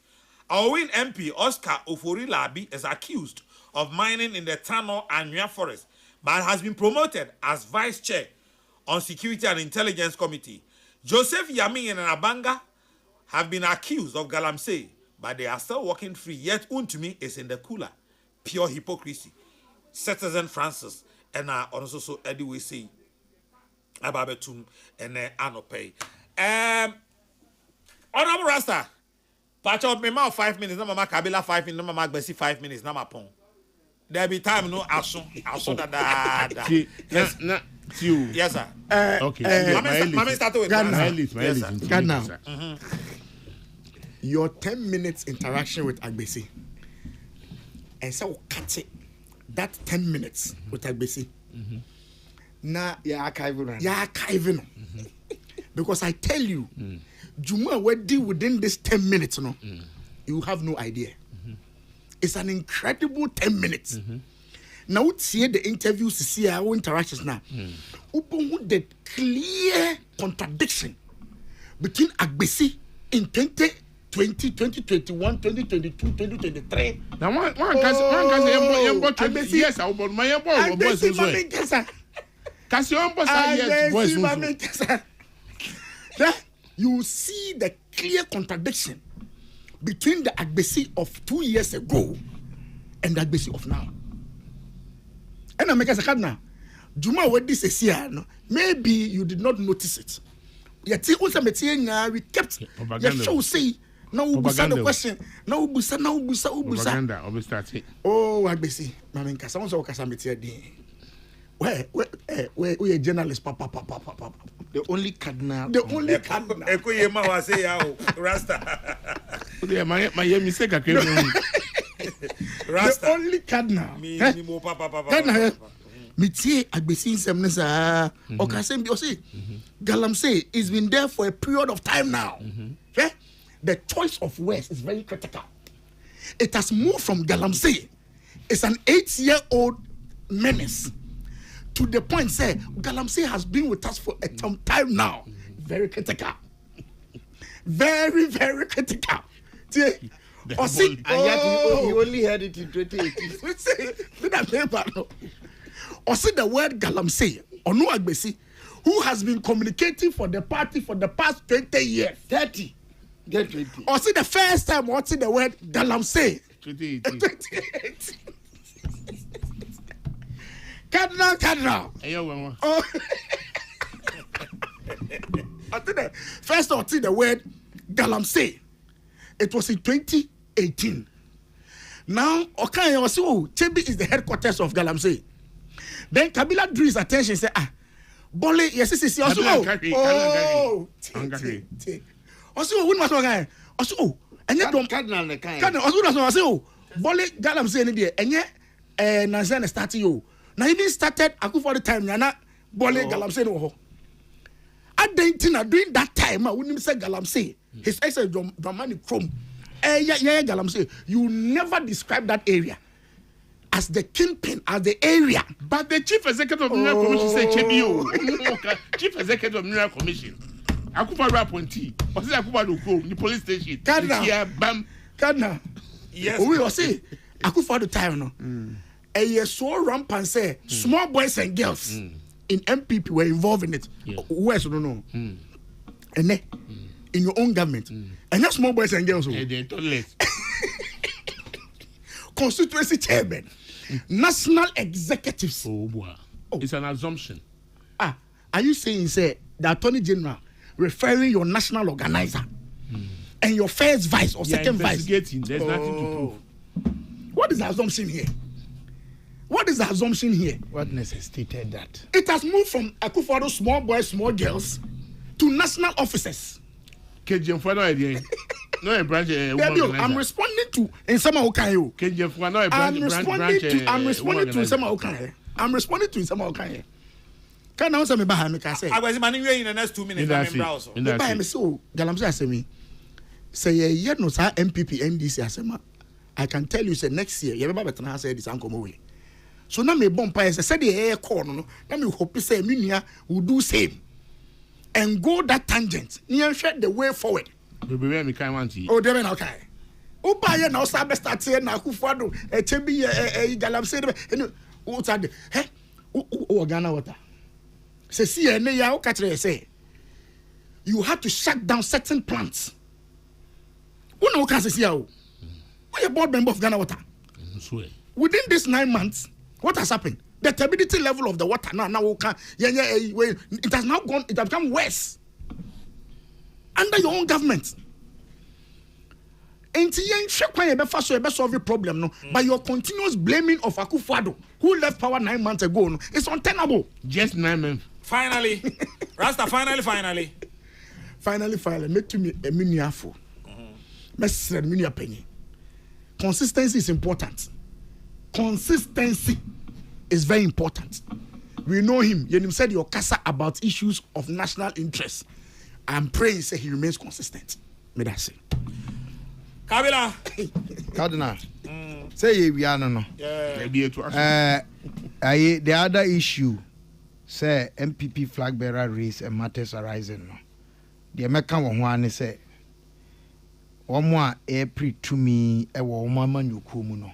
Speaker 2: Our win MP Oscar Ofori-Labi is accused of mining in the Tano Anua Forest, but has been promoted as vice chair on Security and Intelligence Committee. Joseph Yami and Abanga have been accused of Galamsey, but they are still walking free. Yet Untumi is in the cooler. Pure hypocrisy. Citizen Francis and also so Eddie we see Ababetum and Anopay. Honorable Rasta, patch up me mouth 5 minutes. No mama Kabila 5 minutes. No mama Gbesi 5 minutes. No mapon. There be time no aso da. Yes sir.
Speaker 11: Okay.
Speaker 2: Mama started with
Speaker 10: Ghana. Your 10 minutes interaction with Agbesi, and so cut it. That 10 minutes with Agbesi. Na
Speaker 9: yeah, archiving.
Speaker 10: Because I tell you, Juma what do within this 10 minutes, no, you have no idea. It's an incredible 10 minutes. Now see the interviews, see our interactions now. The clear contradiction between Agbesi in 2020, 2021, 2022, 2023.
Speaker 11: Now one can say yes, I will my boss as well.
Speaker 10: You see the clear contradiction between the Agbesi of 2 years ago and the Agbesi of now. And I make a card now. Juma, what this is here, no? Maybe you did not notice it. Yet, we kept the show say, no, Ubusa the question, no, Ubusa.
Speaker 11: Propaganda,
Speaker 10: Oh, Agbesi, Mamma, someone's all Casamity. where we a journalist, papa.
Speaker 9: The only cardinal.
Speaker 10: The only cardinal.
Speaker 2: Eko yema wa say ya Rasta.
Speaker 11: My mistake I came.
Speaker 10: Rasta. The only cardinal.
Speaker 2: Me mo papa.
Speaker 10: Cardinal. Me tie agbesi nsem ne sa. Okasem bi o say Galamsey it's been there for a period of time now. Okay? The choice of words is very critical. It has moved from Galamsey. It's an 8-year-old menace to the point say Galamsey has been with us for some time now. Very critical. Very, very critical. See,
Speaker 9: he only heard it in 2018.
Speaker 10: Or see the word Galamsey or no Agbesi, who has been communicating for the party for the past 20 years.
Speaker 9: 30. Get 20.
Speaker 10: Or see the first time or see the word Galamsey.
Speaker 11: 2018.
Speaker 10: Cardinal. Oh. I think the first I see the word Galamsey. It was in 2018. Now, okay, I see, Chebi is the headquarters of Galamsey. Then Kabila drew his attention and said, Bole, yes, also, also, when was guy? Also, and yet,
Speaker 9: Cardinal, the kind.
Speaker 10: Cardinal, also, Bole, Galamsey, and yet, Nazan started you. Now, even started, I go for the time, Nana, Bole, Galamsey, no. At the internet, during that time, I wouldn't say Galamsey. His excellent dramatic chrome. Yeah, Galamsey. You never describe that area as the kingpin, as the area.
Speaker 11: But the chief executive of Mineral Commission said, Chebio, chief executive of Mineral Commission. Akufa appointee. Or say Akufa Kokrokoo, the police station.
Speaker 10: Cardinal.
Speaker 2: Yes.
Speaker 10: We will say Akufa the time no. A year so rampant say small boys and girls in MPP were involved in it. Where's no no. And then in your own government. And not small boys and girls. Constituency chairman. National executives.
Speaker 11: It's an assumption.
Speaker 10: Are you saying say the Attorney General referring your national organizer and your first vice or second vice?
Speaker 11: There's nothing to prove.
Speaker 10: What is the assumption here? What is the assumption here?
Speaker 9: What necessitated that?
Speaker 10: It has moved from Akufo-Addo small boys, small girls to national officers.
Speaker 11: No, a branch.
Speaker 10: I'm responding to Nsema Okayo. I'm responding to Nsema Okayo. I'm responding to Nsema Okayo. Can I answer me behind me? Can say?
Speaker 2: I was manning in the next 2 minutes. I'm in browser.
Speaker 10: Behind me, so Galamsey asemi. Say ye no sa MPP NDC asema. I can tell you say next year. You remember better say this uncle away. So now me bomb say the air corner. No, now me hope say Minia will do same and go that tangent. Near shed the way forward.
Speaker 11: Oh,
Speaker 10: Devin, okay. Upa ye now start saying na Akufo-Addo Chebi Galamsey what's that? Hey, Ghana water. Say see ene ya o catch say you have to shut down certain plants. Who know can say o? Why a board member of Ghana water? Within this 9 months, what has happened? The turbidity level of the water now it has now gone. It has become worse. Under your own government. And you solve the problem, no? By your continuous blaming of Akufo-Addo, who left power 9 months ago, no? It's untenable.
Speaker 11: Just 9 months.
Speaker 2: Finally. Rasta, finally.
Speaker 10: Make to me a miniafo. Consistency is important. Consistency is very important. We know him. You said your casa about issues of national interest. I'm praying say he remains consistent. May that say.
Speaker 2: Kabila.
Speaker 9: Cardinal. Say we are no.
Speaker 2: Yeah.
Speaker 9: The other issue say MPP flag bearer race and matters arising no. The American one say April to me e wo mama nyuku mu no.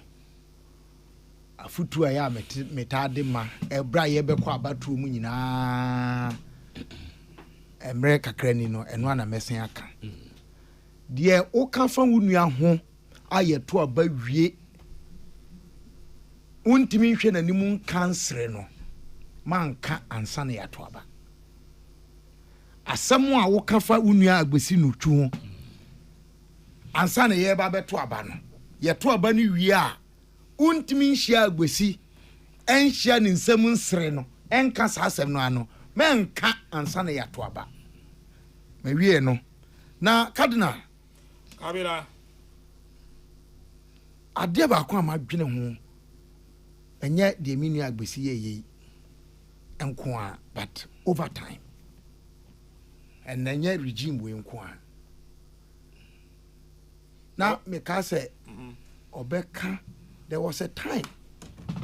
Speaker 9: Afutu aya metade ma ebra ye bekọ abatu mu nyina. America krani no eno na mesen aka de o ka fa wunua ho ayeto aba wie untimi hwe nanimu kansere no manka ansa na yato aba asemu a wo ka fa wunua agbesi no twu ho ansa na ye ba beto aba no yeto aba no wie a untimi hia agbesi enhia ne nsam nsere no enka saa asɛm no ano menka ansa na yato aba me wie no na cardinal
Speaker 2: kabila
Speaker 9: ade ba ko amadwene ho enye de minu agbesi ye enko a but over time and enye regime we enko a na me ka say obeka there was a time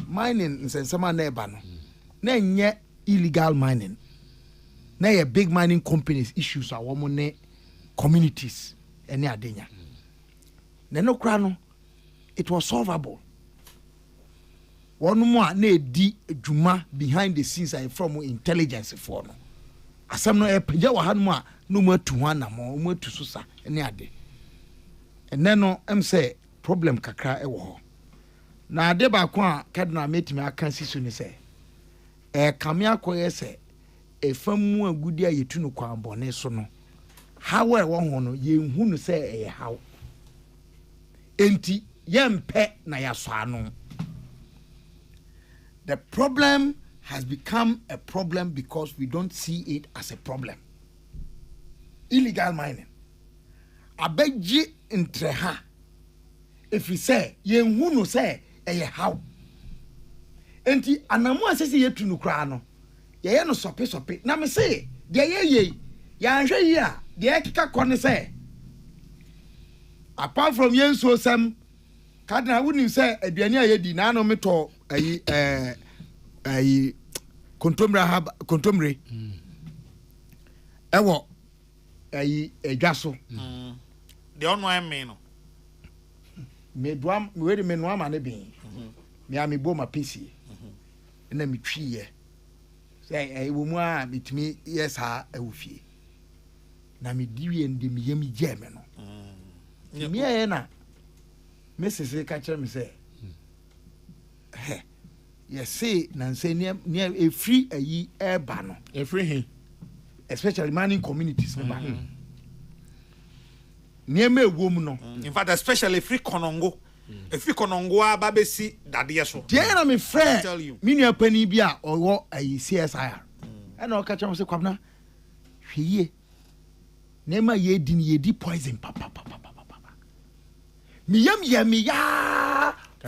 Speaker 9: mining in sensama na eba no na enye illegal mining na ye big mining companies issues a wo ne communities ene adenya na no kra no it was solvable one more na edi adwuma behind the scenes and from intelligence for no asem no e pagya wa hanum a no mu atu ho anamo mu atu so sa ene ade ene no em say problem kakra e wo ho na ade ba ko a cardinal metimi aka sisu ni say e kame akoye say e famu agudi a yetu no kwa bone so no how e wo ho no ye hu no say e how enti yempe na yaso ano. The problem has become a problem because we don't see it as a problem. Illegal mining. Abeji entreha. If we say, ye hunu say, how. Enti anamu asesi yetu nukra no. Ye no sope. Na me say, ye. Ya anhwe yi a, de ekika kone say. Apart from yen so some Cardinal wouldn't say aduane a yedi na no meto ayi kontomre ewo ayi edwaso
Speaker 2: de ono am me no
Speaker 9: me doam we de me no ama ne bin me ami bo ma pesi na me twiye say ayi wo mu a metimi yes ha awufie na me diwie ndi me yemi je me no me ye na Mrs. Catcher me say, yes, say, Nancy near a free a ye air banner,
Speaker 11: a free,
Speaker 9: especially mining communities. Near me, woman,
Speaker 2: in fact, especially free Konongo. A free Konongo, Babesi, Dadia so.
Speaker 9: Dear, I'm a friend,
Speaker 2: tell you,
Speaker 9: meaning a penny beer or what a CSIR. And I'll catch up with the Quabna. Ye, name my ye din ye deep poison, papa. Me ya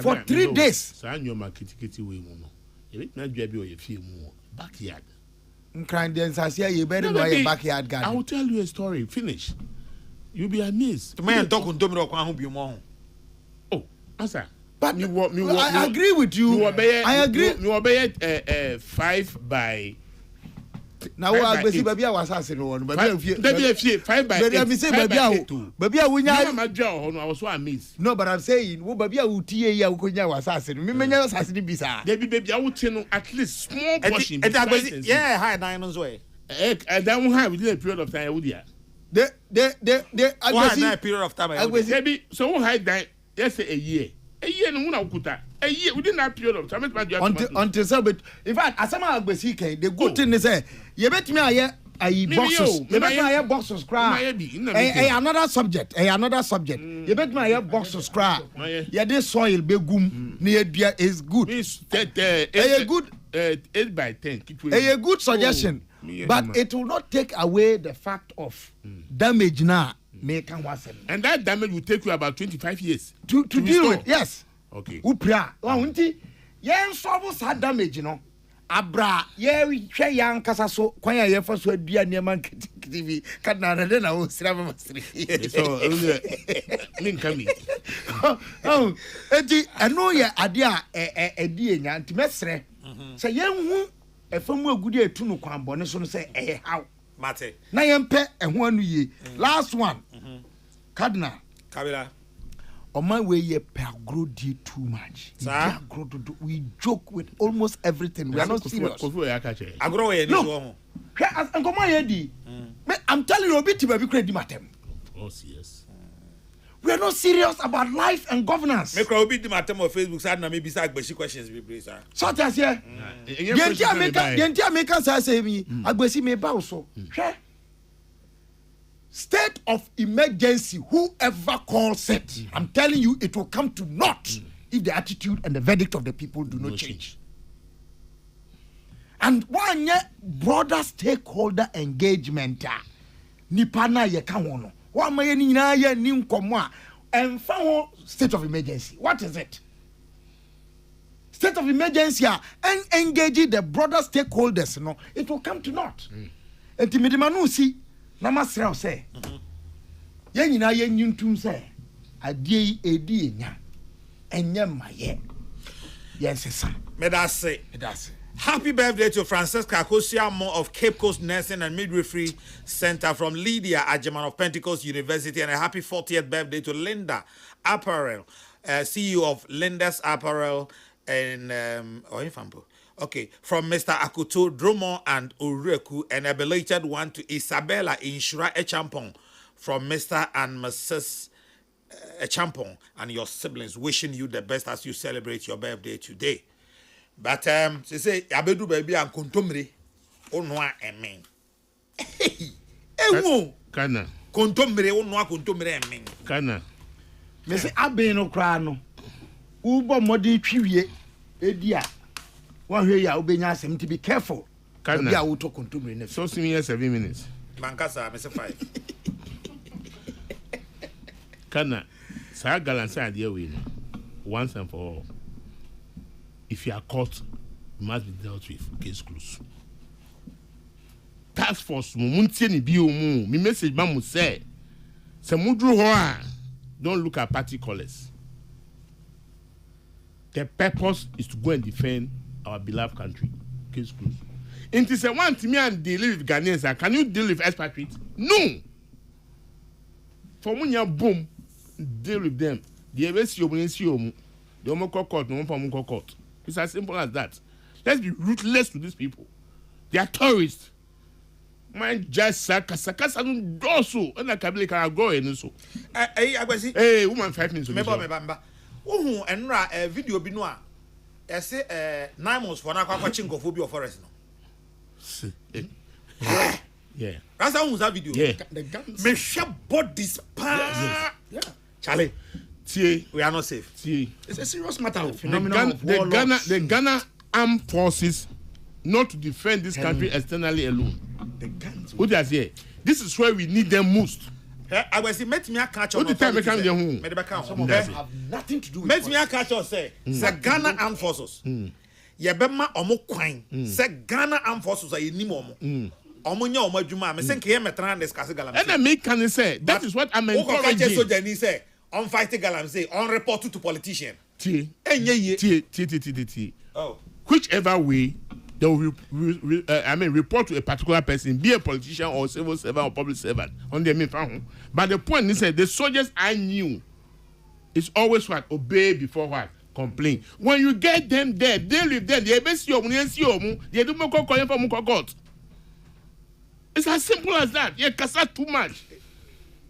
Speaker 9: for 3 days.
Speaker 11: Sa nyo makiti we mu no. Ye na dwa bi o ye fie mu backyard.
Speaker 9: Nkran den sasia ye better know your backyard garden.
Speaker 11: I will tell you a story. Finish. You'll be amazed.
Speaker 2: To me talk on Domino kwa hu bi mo.
Speaker 11: Oh, answer.
Speaker 9: But I agree with you. I agree.
Speaker 11: Me obey 5 by
Speaker 9: now we are going baby was asking one baby
Speaker 11: 5 by 8
Speaker 9: baby me say baby
Speaker 11: I was so amazed.
Speaker 9: No, but I'm saying wo baby a utie ya ukonya was asking me menya asking bisa
Speaker 11: baby I would no at least small portion
Speaker 2: yeah high nine no way
Speaker 11: that one have within a period of time would ya
Speaker 9: the
Speaker 2: a period of time
Speaker 11: baby so high that yes a year no na ukuta a year within that period of time
Speaker 9: until so but in fact asama agbesi kan the good thing is say you bet me aye boxes you bet me aye boxes cry another subject you bet me aye boxes cry yeah this soil begum na edua is good a good
Speaker 11: 8 by 10
Speaker 9: a good suggestion but it will not take away the fact of damage now.
Speaker 11: And that damage will take you about 25 years
Speaker 9: to deal with. Yes.
Speaker 11: Okay.
Speaker 9: Upra. Unti yen solve that damage, you know. Abra ye hwe yan kasa so kwan ya fa so adua neman TV kana na na o sira ma sire.
Speaker 11: So link kami.
Speaker 9: Oh, enti eno ye ade a edi enya nti mesre. Se yen hu efamu agudi etu no kwan bone so no se how
Speaker 2: Mate.
Speaker 9: Na yempe eho anu ye. Last one. Cardinal.
Speaker 2: Kabila.
Speaker 9: Oman we ye grow too much. We joke with almost everything. We are not serious.
Speaker 2: Agro we
Speaker 9: no. I'm telling you, bit baby credit matem.
Speaker 11: Oh yes.
Speaker 9: We are not serious about life and governance.
Speaker 2: Make we be matem on Facebook side na maybe say agbeshi questions be please sir.
Speaker 9: Such as here. Yentia make say me agbesi me ba so. Hwe. State of emergency, whoever calls it, I'm telling you, it will come to naught if the attitude and the verdict of the people do not change. And one broader stakeholder engagement. Nipa na ye ka ho no. Wa ma ye ni nyina ye ni nkomo a emfa ho state of emergency. What is it? State of emergency and engaging the broader stakeholders, no, it will come to naught. Enti medimanu si na masra say. Ye nyina ye nyuntum say adie edi enya. Enye maye. Yes, sir.
Speaker 2: Medase. Happy birthday to Francesca Kosiamo of Cape Coast Nursing and Midwifery Center from Lydia Ajeman of Pentecost University, and a happy 40th birthday to Linda Apparel, CEO of Linda's Apparel and okay, from Mr. Akuto Drummond and Ureku, and a belated one to Isabella Inshura Echampong from Mr. and Mrs. Echampong and your siblings, wishing you the best as you celebrate your birthday today. But they say abedu baby and kontomre onwa emen. Ewo
Speaker 11: kana
Speaker 2: kontomre onwa kontomre emen.
Speaker 9: Kana me say aben no kra no ubo modi twiwie edi a wan hwe ya obenya asem to be careful.
Speaker 11: Kana
Speaker 9: bia wo to kontomre na
Speaker 11: so 7 minutes
Speaker 2: mankasa me say 5.
Speaker 11: Kana sa galance ade we no once and for all. If you are caught, you must be dealt with. Case closed. Task force, me message mamu say, don't look at party colors. The purpose is to go and defend our beloved country. Case closed. It is a one to me and deal with Ghanaians. Can you deal with expatriates? No. For when you boom, deal with them. The court. It's as simple as that. Let's be ruthless to these people. They are tourists. Man, just saka don't do so. And I can go in so. Hey, woman, 5 minutes.
Speaker 2: Remember. Enra video binwa. I say 9 months for na kwa chinko phobia forest no.
Speaker 11: Yeah.
Speaker 2: That's how that video.
Speaker 11: Yeah.
Speaker 2: The guns. Me share bodies pa. Yeah. Charlie. We are not safe.
Speaker 10: It's a serious matter.
Speaker 11: The Ghana armed forces not to defend this country externally alone.
Speaker 10: The guns.
Speaker 11: What does here? This is where we need them most.
Speaker 2: I was met me a catch
Speaker 11: on. What the time come there home?
Speaker 2: Some of them
Speaker 10: have nothing to do with.
Speaker 2: Met me a catch on say. Say Ghana armed forces. Yebema omo kwan. Say Ghana armed forces are ni omo. Omo nya omo adwuma. Me say ke metran discuss galam.
Speaker 11: And me can say that is what I'm encouraging.
Speaker 2: So Jenny say on fighting galamsey, on report to politician.
Speaker 11: Oh. Whichever way they will report to a particular person, be a politician or civil servant or public servant on the main. But the point is that the soldiers I knew is always what obey before what complain. When you get them there, deal with them. They do more court. It's as simple as that. You can't too much.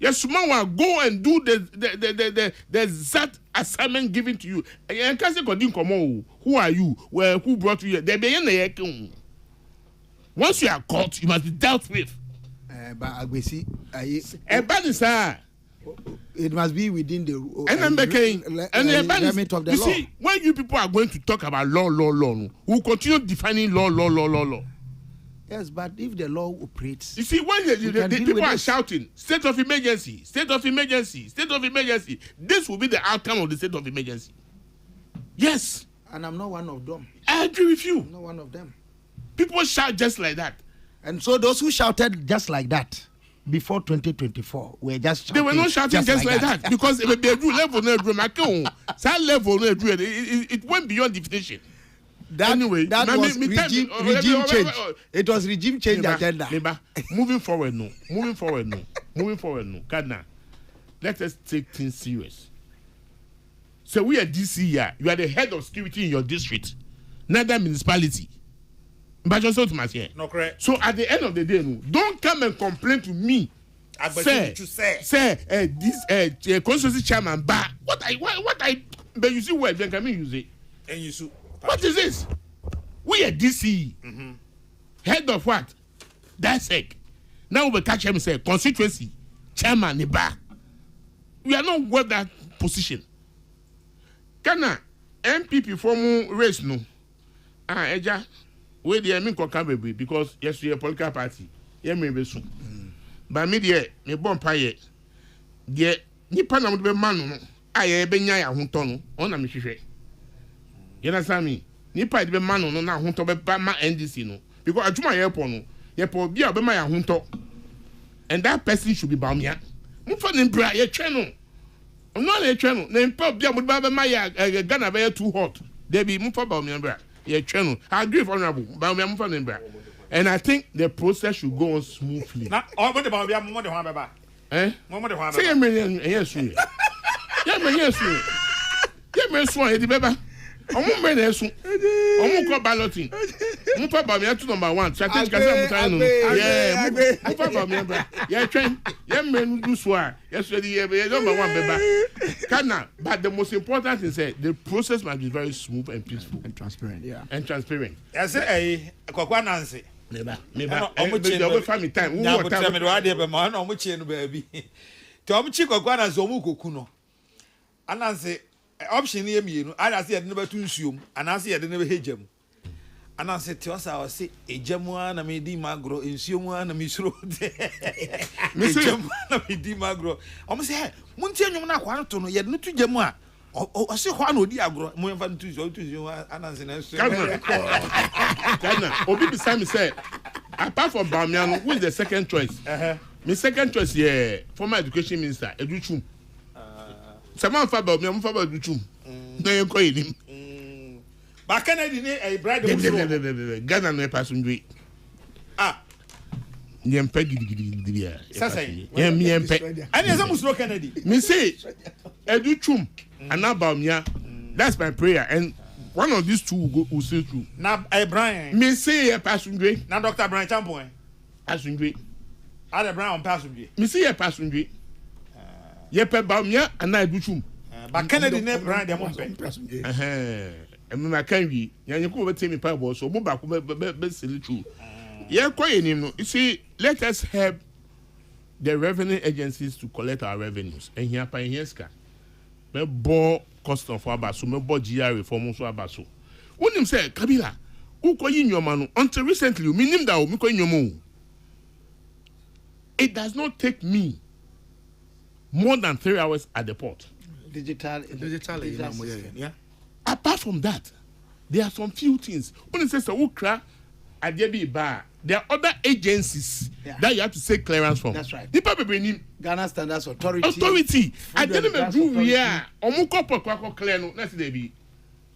Speaker 11: Yes, someone go and do the exact assignment given to you. And can't say, who are you? Well, who brought you here? They be in the once you are caught, you must be dealt with.
Speaker 9: But I see, it must be within the
Speaker 11: limit of the law. See, when you people are going to talk about law, we'll continue defining law.
Speaker 9: Yes, but if the law operates...
Speaker 11: You see, when the people are shouting, state of emergency, this will be the outcome of the state of emergency. Yes.
Speaker 9: And I'm not one of them.
Speaker 11: I agree with you.
Speaker 9: I'm not one of them.
Speaker 11: People shout just like that.
Speaker 9: And so those who shouted just like that before 2024 were just shouting.
Speaker 11: They were not shouting just like that. Because it went beyond definition. Anyway,
Speaker 9: that was regime change. It was regime change agenda.
Speaker 11: Moving forward, no. Kadna, let us take things serious. So we are DC here. You are the head of security in your district, neither municipality. But just so to here.
Speaker 2: No correct.
Speaker 11: So at the end of the day, no, don't come and complain to me. Say this constituency chairman, but what I but you see what then can use it.
Speaker 2: And you see.
Speaker 11: What is this? We are DC. Head of what? That's it. Now we catch him and say constituency chairman Niba. We are not worth that position. Ghana MPP form race no. Eja we dey me ko can be because yes we a political party ye me be so but me dey me bon paye dey nipa na mo be man no aye be nya ya hontɔ no ona me hwehwɛ you understand me nipa dey be man no na hontɔ be ba ma NDC no because adwuma ye po no ye po bia be ma ya hontɔ and that person should be baumia mo fa ne bra ye twa no no le twa no na mpa bia mo be ma ya Ghana be too hot there be mo fa baumia bra ye twa no I agree for honorable baumia mo fa ne bra and I think the process should go on smoothly
Speaker 2: na what the baumia mo de ho abeba mo de ho abeba
Speaker 11: say me yes we yeah me yes we yeah me so e di beba omo me na so omo ko balloting mo fa baumia to number 1 strategic kasa mo tan no yeah mo fa baumia bra yeah twen yeah me do so yes we the number 1 beba kana but the most important thing say the process must be very smooth and peaceful
Speaker 10: and transparent
Speaker 11: and transparent
Speaker 2: I say Kokrokoo Nancy
Speaker 11: meba omo family time
Speaker 2: wo time me do ade be ma na omo chie no ba bi to omo chi Kokrokoo Nancy omo koku no ananse option ye mienu ana se yede no betu nsuom ana se yede no be hejam ana se te osa o se ejamu na me di magro nsuom na me suro me ejamu na me di magro omo se mu ntie nwom na kwa to no yede no tu jamu a o se ho na odi agro mu enfa tu nsuom ana se na nsuom
Speaker 11: kana obi bi say me say apart from Bamiano who is the second choice my second choice yeah former education minister Educhum Sama fa ba me fa ba dutum na ye ko yinim
Speaker 2: ba Kennedy ni e bride mo
Speaker 11: Ghana no pass ndwi nyempa gidigidi bia
Speaker 2: sasa
Speaker 11: nyempa
Speaker 2: ani esa musuro Kennedy
Speaker 11: me say Educhum anabamia that's my prayer and one of these two will say through
Speaker 2: na Brian
Speaker 11: me say e pass ndwi
Speaker 2: na Dr. Brian Champon
Speaker 11: asundwi
Speaker 2: ada Brian on pass ndwi
Speaker 11: me say e pass ndwi ye pe Bamiya ana Educhum
Speaker 2: ba Kennedy ne Brian de mo pe
Speaker 11: me ma kan wi nyanye ko be temi pa bo so mo ba ko be selitu ye ko yenim no you see let us help the revenue agencies to collect our revenues and here pa here ska me bo custom for abaso me bo GRA for mo so abaso wonim say Kabila who ko yi nyoma no until recently me nim da o me ko nyomo it does not take me more than 3 hours at the port.
Speaker 10: Digital, yeah.
Speaker 11: Apart from that, there are some few things. When it says Ukra, Adebi Bar, there are other agencies that you have to take clearance from.
Speaker 10: That's right.
Speaker 11: Ghana Standards Authority. I didn't do yeah. Omuko Poko clear no. That's the be.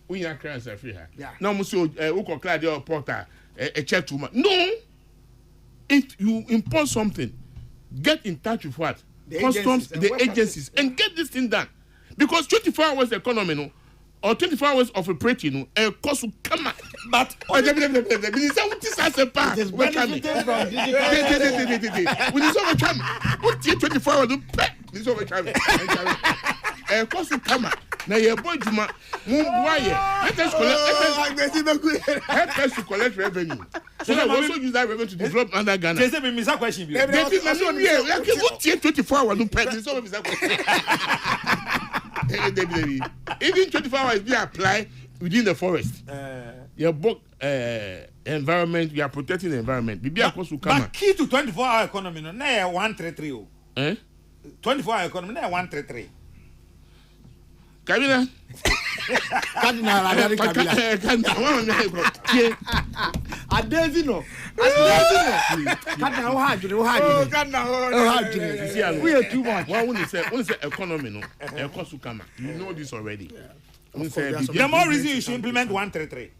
Speaker 11: We are clearance free her.
Speaker 10: Yeah.
Speaker 11: Now, Monsieur Uko Claudio Porter a check to man. No. If you impose something, get in touch with what? Customs, the agencies, and get this thing done. Because 24 hours economy, no, or 24 hours of operating, no, cost will come out. But, we need so much time. What 24 hours, this over time. Cost will come out. Now, your boy, Juma, let us collect revenue. So that we also use that revenue to develop under Ghana.
Speaker 2: They say me miss a question.
Speaker 11: What 24 hours don't pay this over miss a question. Even 24 hours be applied within the forest. Your book environment, you are protecting the environment. Be a cost will come.
Speaker 2: But key to 24-hour economy no na 133. 24-hour economy na 133.
Speaker 11: Kabila.
Speaker 10: Cardinal Kabila. Adezino. Cardinal we are too much.
Speaker 11: When you say economy no, cost will come. You know this already.
Speaker 2: The more reason you should implement 133.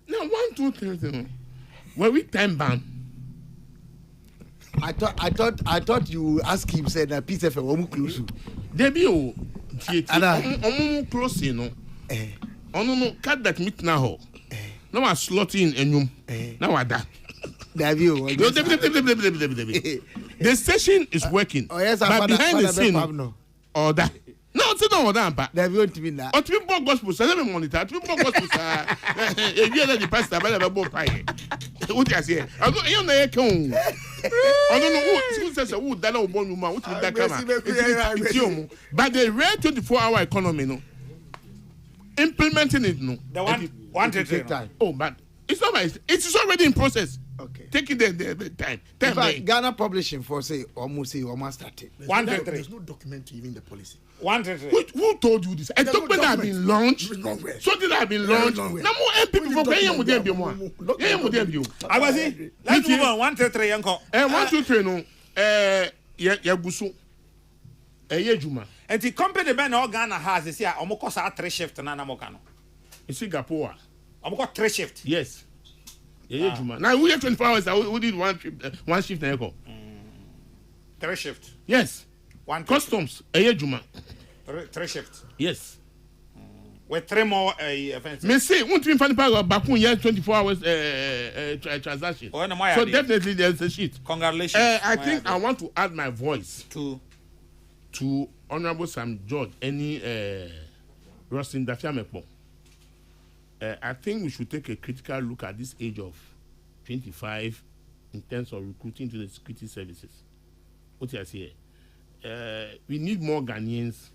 Speaker 11: Now 1, 2, 3. When we time ban.
Speaker 12: I thought you ask him said that peace FM omu close.
Speaker 11: Debi o omu close no. No cut that meat now. No I slot in enyum. Now ada.
Speaker 12: Debi o.
Speaker 11: The station is working.
Speaker 12: Oh yes,
Speaker 11: but behind the scene. Order. No, it's not order, but
Speaker 12: there won't be that.
Speaker 11: Or to be gospel, so let me monitor. To be gospel, if you let the pastor, but never bought pie. What I say, I don't know. I don't know who says a wood that will born woman, which is that camera. But the rare 24-hour economy, no, implementing it, no.
Speaker 2: The one take time.
Speaker 11: Oh, but it's not my. It is already in process.
Speaker 9: Okay.
Speaker 11: Take it the time.
Speaker 9: In fact, Ghana publishing for almost started.
Speaker 10: There's no document to even the policy.
Speaker 2: 133.
Speaker 11: Who told you this? A document that has been launched. Something that has been launched. No more MP before paying with them.
Speaker 2: Agbazi, let's move on. 133 yanko.
Speaker 11: 123 no. Ya guso. Ye juma.
Speaker 2: And the company ben no Ghana has this year omoko sa 3 shift na moka no.
Speaker 11: In Singapore.
Speaker 2: Omoko 3 shift.
Speaker 11: Yes. Ye juma. Now we have 24 hours. We did one shift na yeko.
Speaker 2: 3 shift.
Speaker 11: Yes. Customs. Ye juma.
Speaker 2: 3 shift.
Speaker 11: Yes.
Speaker 2: With 3 more offenses.
Speaker 11: Me say, won't you find power back when you have 24 hours transaction? So definitely there's a sheet.
Speaker 2: Congratulations.
Speaker 11: I think I want to add my voice to Honorable Sam George, any Rosin Dafiamepo. I think we should take a critical look at this age of 25 in terms of recruiting to the security services. What I say? We need more Ghanaians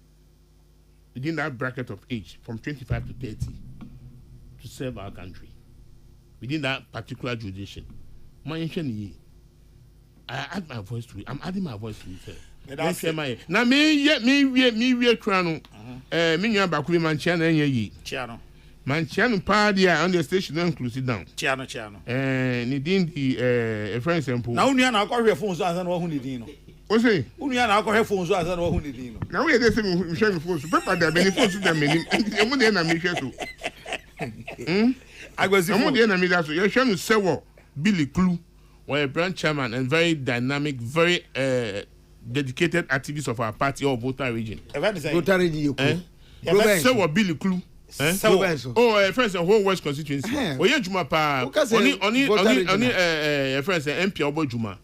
Speaker 11: within that bracket of age from 25 to 30 to serve our country within that particular jurisdiction. I add my voice to it. I'm adding my voice to it. Now me crown me bakuri manchiano ye manchiano party on the station don't close it down chiano nidin the friend sample
Speaker 2: now you na akọ phones so asan wo hu nidin no
Speaker 11: o say
Speaker 2: unu ya na akọ phones so asan wo hu nidin no
Speaker 11: now we dey say me share phones paper there be phones there me emu dey na me share so
Speaker 2: agbazi
Speaker 11: emu dey na me that so you share no sewo Billy Clue or a branch chairman and very dynamic very dedicated activists of our party or voter region.
Speaker 9: Voter region,
Speaker 11: say what Billy Clue. Friends, the whole West constituency. Oye Juma pa. Oni friends, MP Obo Juma,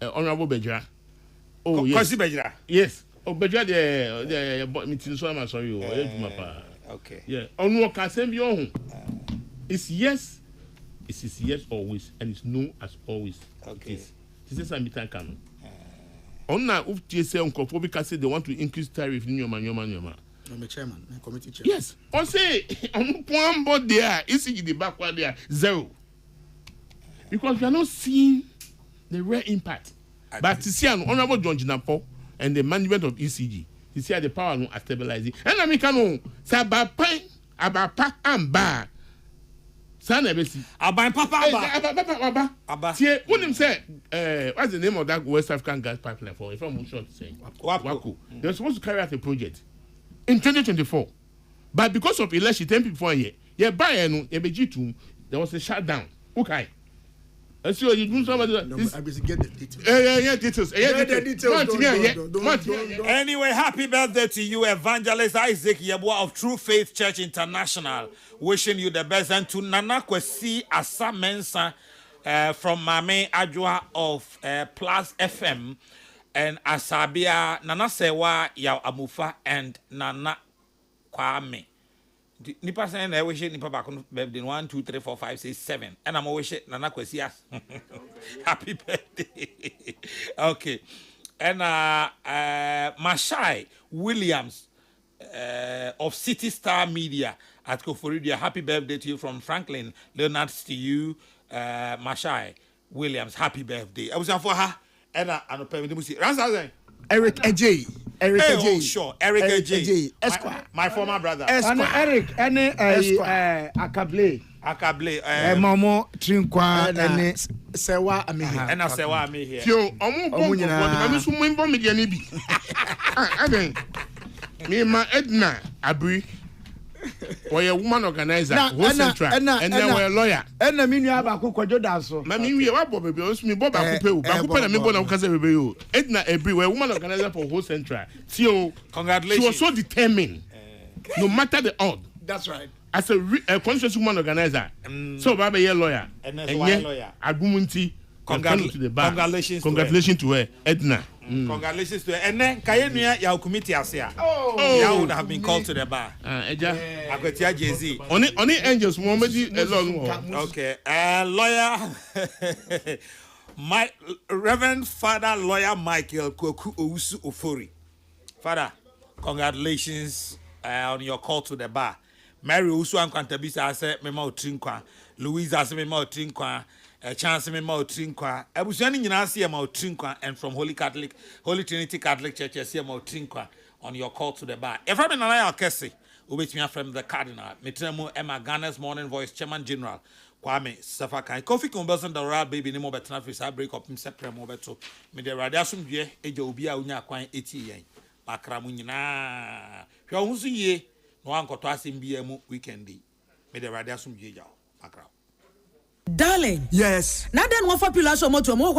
Speaker 11: Honorable Bejra. Oh yes.
Speaker 2: Bejra.
Speaker 11: Yes. Oh Bejra the meeting so I'm sorry. Oye Juma pa.
Speaker 2: Okay.
Speaker 11: Yeah. On what can send you on? It's yes. It is yes always and it's no as always.
Speaker 2: Okay.
Speaker 11: This is a meeting canon. On now, if TSA because they want to increase tariff in your man.
Speaker 10: I'm a chairman, I'm a committee chairman.
Speaker 11: Yes. Or say, on one board there, is the backward there, 0. Because we are not seeing the real impact. But to see an honorable John Jinapo and the management of ECG, to see the power no stabilizing. And I mean, can say about pack and bar. Son ebesi.
Speaker 2: Aba papa.
Speaker 11: See, when him say, what's the name of that West African gas pipeline for? If I'm short saying, Waku. They're supposed to carry out a project in 2024, but because of election, 10 people for a year, there was a shutdown. Okay. I see you do somebody.
Speaker 10: I get the details.
Speaker 11: Details.
Speaker 2: Anyway, happy birthday to you, Evangelist Isaac Yabua of True Faith Church International. Wishing you the best, and to Nana Kwesi Asa Mensa from Mame Adwa of Plus FM and Asabia Nana Sewa Yaw Amufa and Nana Kwame. Nipa saying I wish it Nipa back on birthday 1, 2, 3, 4, 5, 6, 7. And I'm always Nana Kwesi happy birthday. Okay. And Mashai Williams of City Star Media at Koforidia. Happy birthday to you from Franklin Leonards to you, Mashai Williams. Happy birthday. I was for her. And I'm paying
Speaker 10: Eric Ajay.
Speaker 2: Oh, sure. Eric Ajay.
Speaker 10: Esquire.
Speaker 2: My former brother.
Speaker 9: And Eric, and Akable.
Speaker 2: Momo
Speaker 9: Trinkwa, and
Speaker 10: Sewa Amihi.
Speaker 2: And I say, why me here?
Speaker 11: Yo, me ma Edna Abri. Or a woman organizer, who central, and then we're a lawyer.
Speaker 9: And the minu abaku kwajo daso.
Speaker 11: Mami we are Bobby, me Bob Akupe, Bakupe and me Bona Kazebu. Edna Abri, we're a woman organizer for whole central. Tio,
Speaker 2: congratulations.
Speaker 11: She was so determined, no matter the odd.
Speaker 10: That's right.
Speaker 11: As a conscious woman organizer. So Baba a lawyer.
Speaker 2: And lawyer.
Speaker 11: Agumunti. Congratulations to her, Edna.
Speaker 2: Congratulations to her. And then Kayenuya Yaw committee asia. Yaw would have been called to the bar. Akwetia Jay-Z.
Speaker 11: Only angels Muhammad alone.
Speaker 2: Okay. Lawyer my Reverend Father Lawyer Michael Kokrokoo Ofori. Father, congratulations on your call to the bar. Mary Usu and Kantabisa said Memo Trinkwa. Louisa se me ma otrinkwa chance me ma otrinkwa abusua ni nyina se ma otrinkwa and from Holy Trinity Catholic Church se ma otrinkwa on your call to the bar. If I'm in Alaya Kese, ubetimi from the Cardinal, Metremo Emma Ghana's Morning Voice Chairman General Kwame Safakai Kofi Kumberson the Royal Baby Nemo Betana Fisa break up himself Premo Beto me the radiasum ye eja obi a unya kwan 80 yen makra mu nyina hwe ho so ye no ankoto asem bia mu weekendi me the radiasum ye ja makra.
Speaker 13: Darling,
Speaker 14: yes.
Speaker 13: now then one for pillars or motor more.